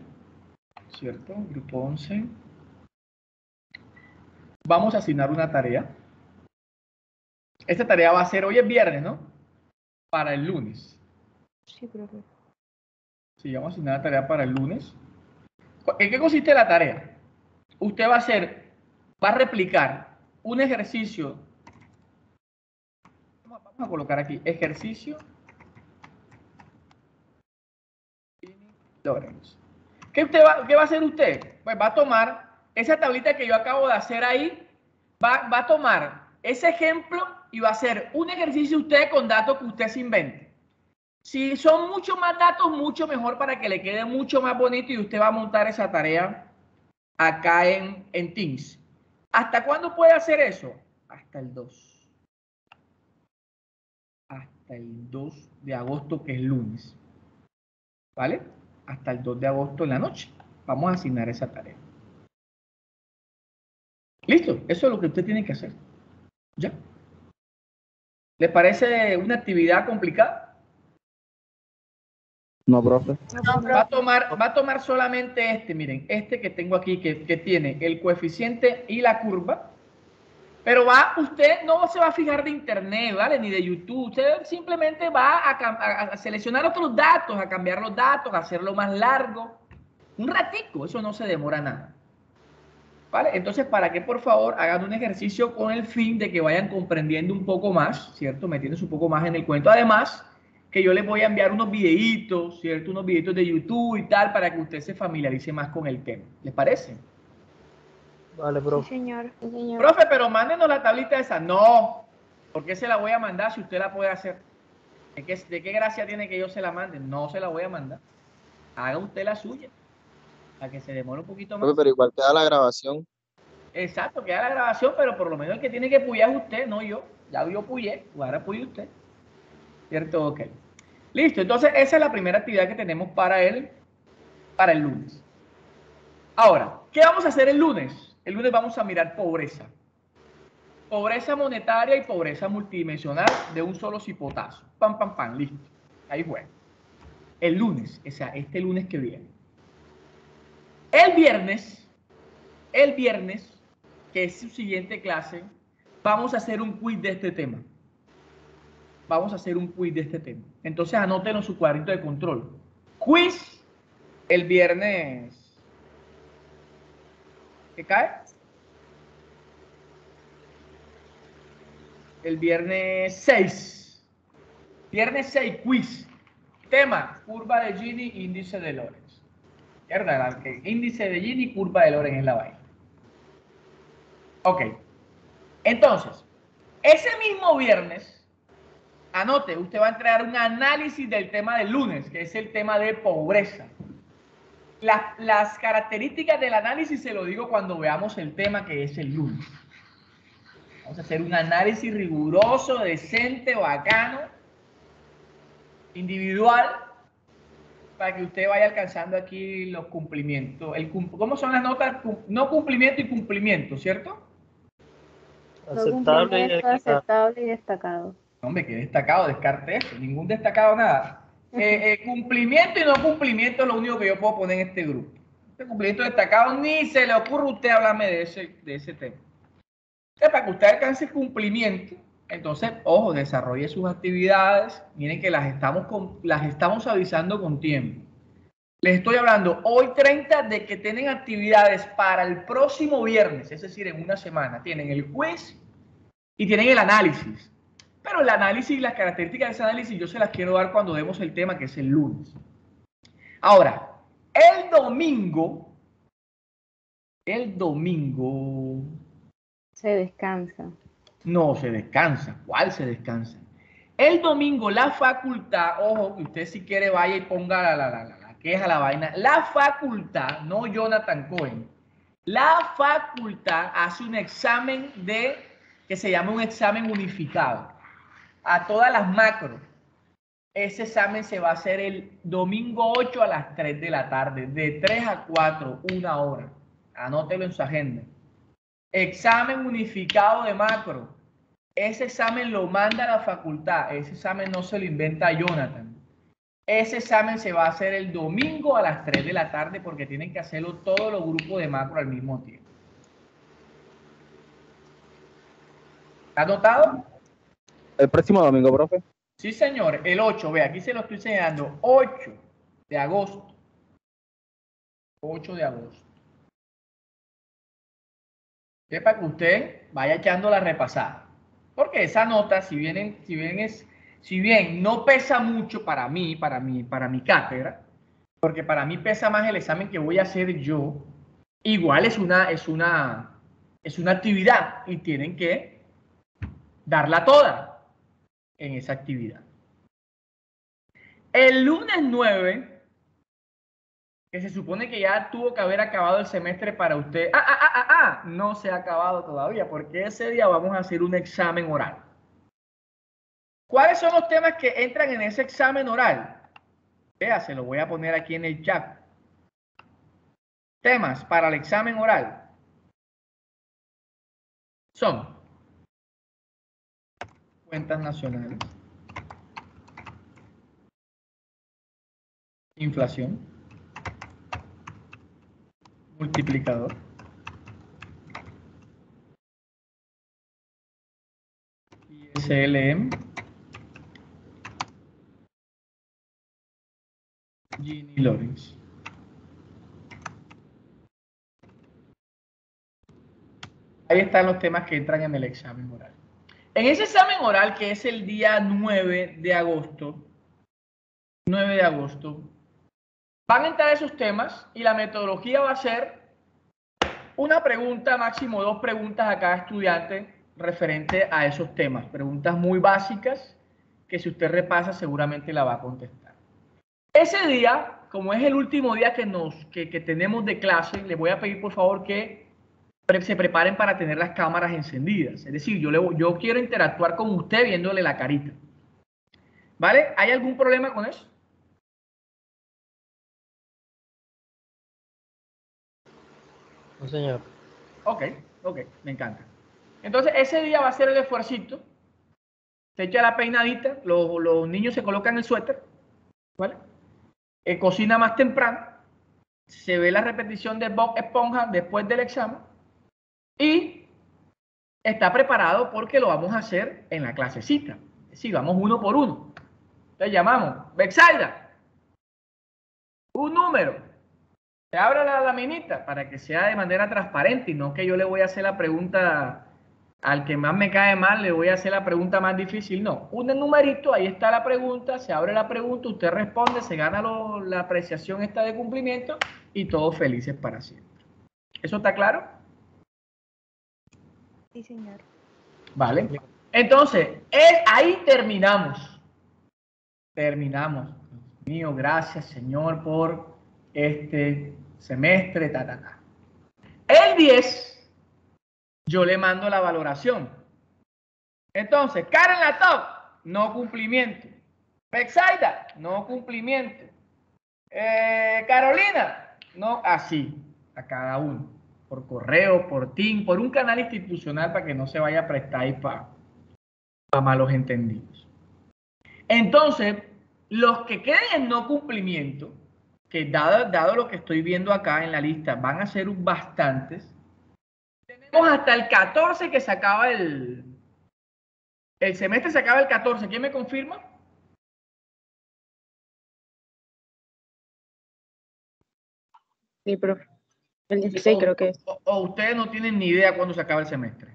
¿cierto? Grupo 11. Vamos a asignar una tarea. Esta tarea va a ser, hoy es viernes, ¿no? Para el lunes. Sí, profe. Sí, vamos a asignar la tarea para el lunes. ¿En qué consiste la tarea? Usted va a replicar un ejercicio. Vamos a colocar aquí, ejercicio Lorentz. ¿Qué va a hacer usted? Pues va a tomar esa tablita que yo acabo de hacer ahí, va a tomar ese ejemplo y va a hacer un ejercicio usted con datos que usted se invente. Si son mucho más datos, mucho mejor para que le quede mucho más bonito y usted va a montar esa tarea acá en Teams. ¿Hasta cuándo puede hacer eso? Hasta el 2. Hasta el 2 de agosto, que es lunes. ¿Vale? Hasta el 2 de agosto en la noche. Vamos a asignar esa tarea. ¿Listo? Eso es lo que usted tiene que hacer. ¿Ya? ¿Le parece una actividad complicada? No, profe. Va a tomar solamente miren, este que tengo aquí, que tiene el coeficiente y la curva, pero usted no se va a fijar de internet, ¿vale? Ni de YouTube, usted simplemente va a seleccionar otros datos, a cambiar los datos, a hacerlo más largo, un ratico, eso no se demora nada. ¿Vale? Entonces, para que por favor hagan un ejercicio con el fin de que vayan comprendiendo un poco más, ¿cierto? Metiéndose un poco más en el cuento. Además, que yo les voy a enviar unos videitos, ¿cierto? Unos videitos de YouTube y tal, para que usted se familiarice más con el tema. ¿Les parece? Vale, Sí, profe. señor. Sí, señor. Profe, pero mándenos la tablita esa. No, ¿por qué se la voy a mandar si usted la puede hacer? ¿De qué gracia tiene que yo se la mande? No se la voy a mandar. Haga usted la suya, para que se demore un poquito más. Profe, pero igual queda la grabación. Exacto, queda la grabación, pero por lo menos el que tiene que puyar es usted, no yo. Ya yo puyé, ahora puye usted. ¿Cierto? Ok. Listo, entonces esa es la primera actividad que tenemos para el lunes. Ahora, ¿qué vamos a hacer el lunes? El lunes vamos a mirar pobreza. Pobreza monetaria y pobreza multidimensional de un solo cipotazo. Pam, pam, pam, listo. Ahí fue. El lunes, o sea, este lunes que viene. El viernes, que es su siguiente clase, vamos a hacer un quiz de este tema. Vamos a hacer un quiz de este tema. Entonces anoten en su cuadrito de control. Quiz el viernes. ¿Qué cae? El viernes 6. Viernes 6, quiz. Tema, curva de Gini, índice de Lorenz. ¿Verdad? Índice de Gini, curva de Lorenz es la vaina. Ok. Entonces, ese mismo viernes, anote, usted va a entregar un análisis del tema del lunes, que es el tema de pobreza. Las características del análisis se lo digo cuando veamos el tema que es el lunes. Vamos a hacer un análisis riguroso, decente, bacano, individual, para que usted vaya alcanzando aquí los cumplimientos. ¿Cómo son las notas? No cumplimiento y cumplimiento, ¿cierto? No Aceptable y cumplimiento, destacado. aceptable y destacado. Hombre, qué destacado, descarte eso, ningún destacado nada. Cumplimiento y no cumplimiento es lo único que yo puedo poner en este grupo. Este cumplimiento destacado ni se le ocurre a usted hablarme de ese tema. Entonces, para que usted alcance el cumplimiento, entonces, ojo, desarrolle sus actividades. Miren que las estamos avisando con tiempo. Les estoy hablando hoy 30 de que tienen actividades para el próximo viernes, es decir, en una semana. Tienen el quiz y tienen el análisis. Pero el análisis y las características de ese análisis yo se las quiero dar cuando demos el tema, que es el lunes. Ahora, el domingo, Se descansa. no se descansa. ¿Cuál se descansa? El domingo la facultad, ojo, que usted si quiere vaya y ponga la queja, la vaina. La facultad, no Jonathan Cohen, la facultad hace un examen que se llama un examen unificado a todas las macros. Ese examen se va a hacer el domingo 8 a las 3 de la tarde, de 3 a 4, una hora. Anótelo en su agenda. Examen unificado de macro. Ese examen lo manda a la facultad. Ese examen no se lo inventa Jonathan. Ese examen se va a hacer el domingo a las 3 de la tarde porque tienen que hacerlo todos los grupos de macro al mismo tiempo. ¿Está anotado? El próximo domingo, profe. Sí, señor. El 8, ve, aquí se lo estoy señalando. 8 de agosto. 8 de agosto. Para que usted vaya echando la repasada. Porque esa nota, si bien no pesa mucho para mí, para mi cátedra, porque para mí pesa más el examen que voy a hacer yo, igual es una actividad y tienen que darla toda en esa actividad. El lunes 9, que se supone que ya tuvo que haber acabado el semestre para usted. No se ha acabado todavía, porque ese día vamos a hacer un examen oral. ¿Cuáles son los temas que entran en ese examen oral? Vea, se lo voy a poner aquí en el chat. Temas para el examen oral son cuentas nacionales, inflación, multiplicador, ISLM, Gini Lorenz. Ahí están los temas que entran en el examen oral. En ese examen oral, que es el día 9 de agosto, van a entrar esos temas y la metodología va a ser una pregunta, máximo 2 preguntas a cada estudiante referente a esos temas. Preguntas muy básicas que si usted repasa seguramente la va a contestar. Ese día, como es el último día que tenemos de clase, les voy a pedir por favor que se preparen para tener las cámaras encendidas. Es decir, yo quiero interactuar con usted viéndole la carita. ¿Vale? ¿Hay algún problema con eso? No, señor. Ok, me encanta. Entonces, ese día va a ser el esfuercito. Se echa la peinadita, los niños se colocan el suéter, ¿vale? Cocina más temprano, se ve la repetición de Bob Esponja después del examen y está preparado porque lo vamos a hacer en la clasecita. Es decir, vamos uno por uno. Entonces llamamos, Bexaida, un número. Se abre la laminita para que sea de manera transparente y no que yo le voy a hacer la pregunta al que más me cae mal, le voy a hacer la pregunta más difícil. No, un numerito, ahí está la pregunta, se abre la pregunta, usted responde, se gana la apreciación esta de cumplimiento y todos felices para siempre. ¿Eso está claro? Sí, señor. Vale. Entonces, ahí terminamos. Terminamos. Dios mío, gracias, Señor, por este semestre. El 10, yo le mando la valoración. Entonces, Karen Latop, no cumplimiento. Bexaida, no cumplimiento. Carolina, no, así, a cada uno. Por correo, por Team, por un canal institucional para que no se vaya a prestar ahí para malos entendidos. Entonces, los que queden en no cumplimiento, que dado lo que estoy viendo acá en la lista, van a ser bastantes. Tenemos hasta el 14 que se acaba el semestre, se acaba el 14. ¿Quién me confirma? Sí, profe. El 16 creo que es. O ustedes no tienen ni idea cuándo se acaba el semestre.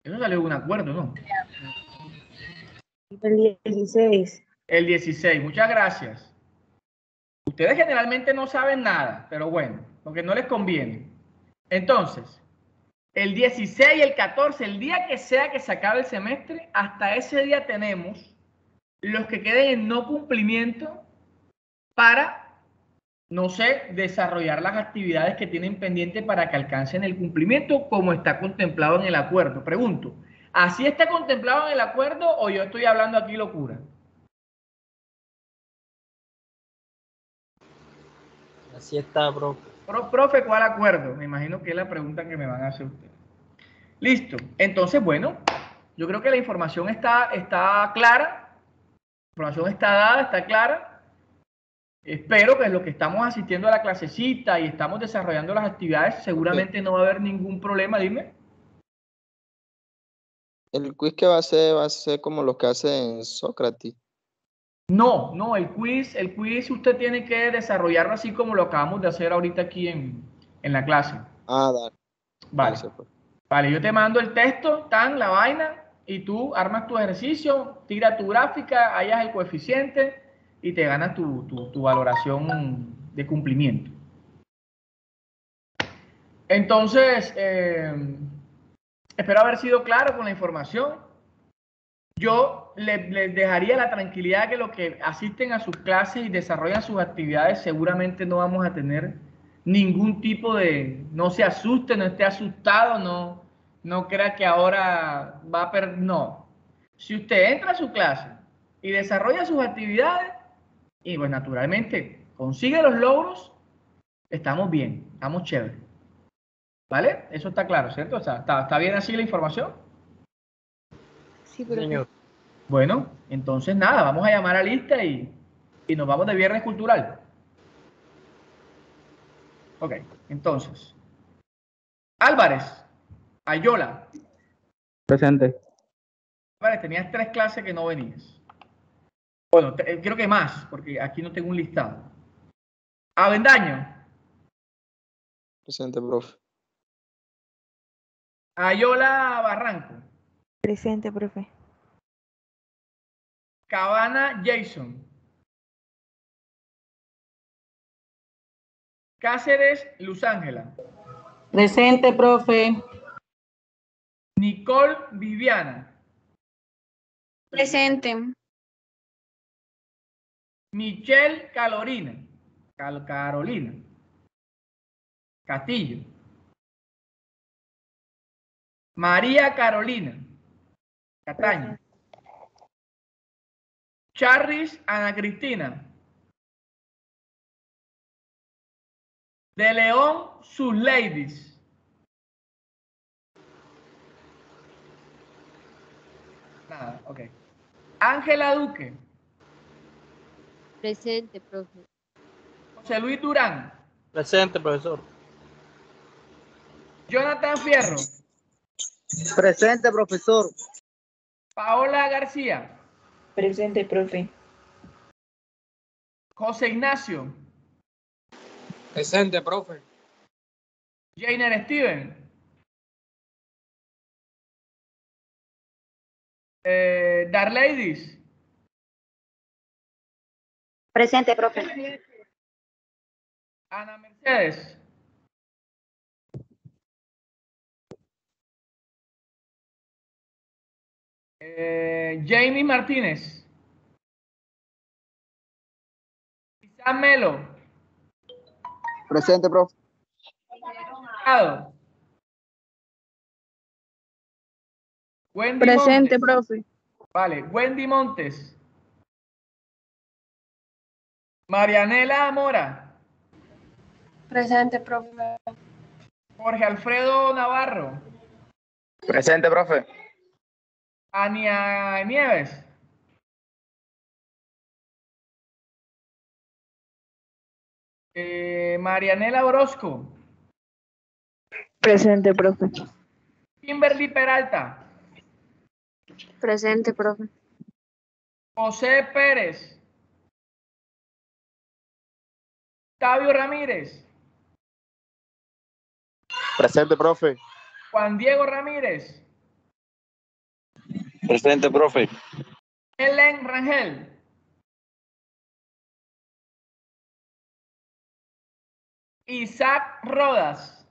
Eso salió de un acuerdo, ¿no? El 16. El 16, muchas gracias. Ustedes generalmente no saben nada, pero bueno, porque no les conviene. Entonces, el 16 y el 14, el día que sea que se acabe el semestre, hasta ese día tenemos los que queden en no cumplimiento para, no sé, desarrollar las actividades que tienen pendiente para que alcancen el cumplimiento como está contemplado en el acuerdo. Pregunto, ¿así está contemplado en el acuerdo o yo estoy hablando aquí locura? Así está, profe. Profe, ¿cuál acuerdo? Me imagino que es la pregunta que me van a hacer ustedes. Listo. Entonces, bueno, yo creo que la información está clara. La información está dada, está clara. Espero que los que estamos asistiendo a la clasecita y estamos desarrollando las actividades, seguramente no va a haber ningún problema. Dime. El quiz que va a ser como los que hacen Sócrates. No, el quiz usted tiene que desarrollarlo así como lo acabamos de hacer ahorita aquí en la clase. Ah, dale. Vale. Vale, yo te mando el texto, la vaina, y tú armas tu ejercicio, tira tu gráfica, hallas el coeficiente y te ganas tu valoración de cumplimiento. Entonces, espero haber sido claro con la información. Yo les dejaría la tranquilidad que los que asisten a sus clases y desarrollan sus actividades seguramente no vamos a tener ningún tipo de, no se asuste, no esté asustado, no crea que ahora va a perder, no. Si usted entra a su clase y desarrolla sus actividades y pues naturalmente consigue los logros, estamos bien, estamos chéveres. ¿Vale? Eso está claro, ¿cierto? O sea, ¿está bien así la información? Sí, pero Señor. Bueno, entonces nada, vamos a llamar a lista y nos vamos de viernes cultural. Ok, entonces. Álvarez, Ayola. Presente. Álvarez, tenías 3 clases que no venías. Bueno, creo que más, porque aquí no tengo un listado. Avendaño. Presente, profe. Ayola Barranco. Presente, profe. Cabana Jason. Cáceres Luz Ángela. Presente, profe. Nicole Viviana. Presente. Michelle Carolina. Carolina. Castillo. María Carolina. Cataño. Charris Ana Cristina. De León sus ladies. Nada, ok. Ángela Duque. Presente, profe. José Luis Durán. Presente, profesor. Jonathan Fierro. Presente, profesor. Paola García. Presente, profe. José Ignacio. Presente, profe. Jainer Steven. Darladies. Presente, profe. Ana Mercedes. Jamie Martínez. Isaac Melo. Presente, profe. Wendy Presente, Montes. profe. Vale, Wendy Montes. Marianela Mora. Presente, profe. Jorge Alfredo Navarro. Presente, profe. Ania Nieves. Marianela Orozco. Presente, profe. Kimberly Peralta. Presente, profe. José Pérez. Octavio Ramírez. Presente, profe. Juan Diego Ramírez. Presente, profe. Helen Rangel. Isaac Rodas.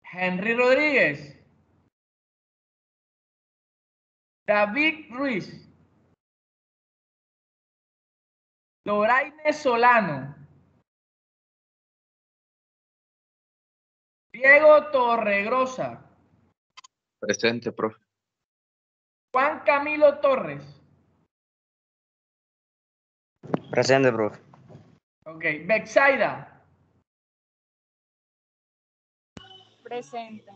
Henry Rodríguez. David Ruiz. Loraine Solano. Diego Torregrosa. Presente, profe. Juan Camilo Torres. Presente, profe. Ok, Bexaida. Presente.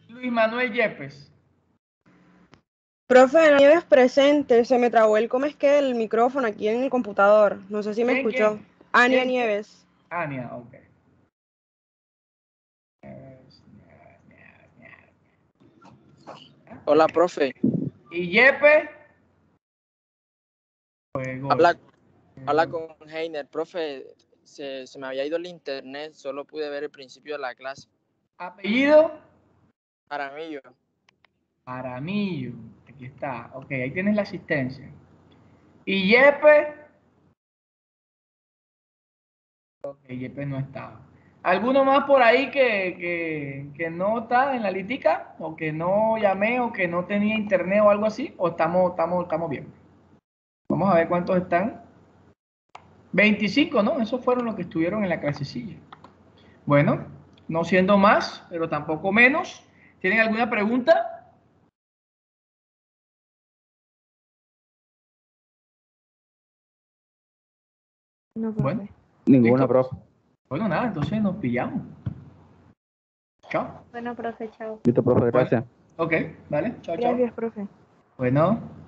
Luis Manuel Yepes. Profe, no lleves presente, se me trabó ¿cómo es que el micrófono aquí en el computador? No sé si me ¿Quién, escuchó. quién? Ania ¿Quién? Nieves. Ania, ok. Hola, profe. Y Yepe. Habla con Heiner. Profe, se me había ido el internet, solo pude ver el principio de la clase. Apellido. Aramillo. Aramillo. Aquí está. Ok, ahí tienes la asistencia. Y Yepe. Ok, Yepe no está. ¿Alguno más por ahí que no está en la litica? ¿O que no llamé o que no tenía internet o algo así? ¿O estamos bien? Vamos a ver cuántos están. 25, ¿no? Esos fueron los que estuvieron en la clasecilla. Bueno, no siendo más, pero tampoco menos. ¿Tienen alguna pregunta? No, profe. Bueno, Ninguna, ¿listo? profe. Bueno, nada, entonces nos pillamos. Chao. Bueno, profe, chao. Listo, profe, gracias. Ok, vale. Chao, chao. Gracias, profe. Bueno.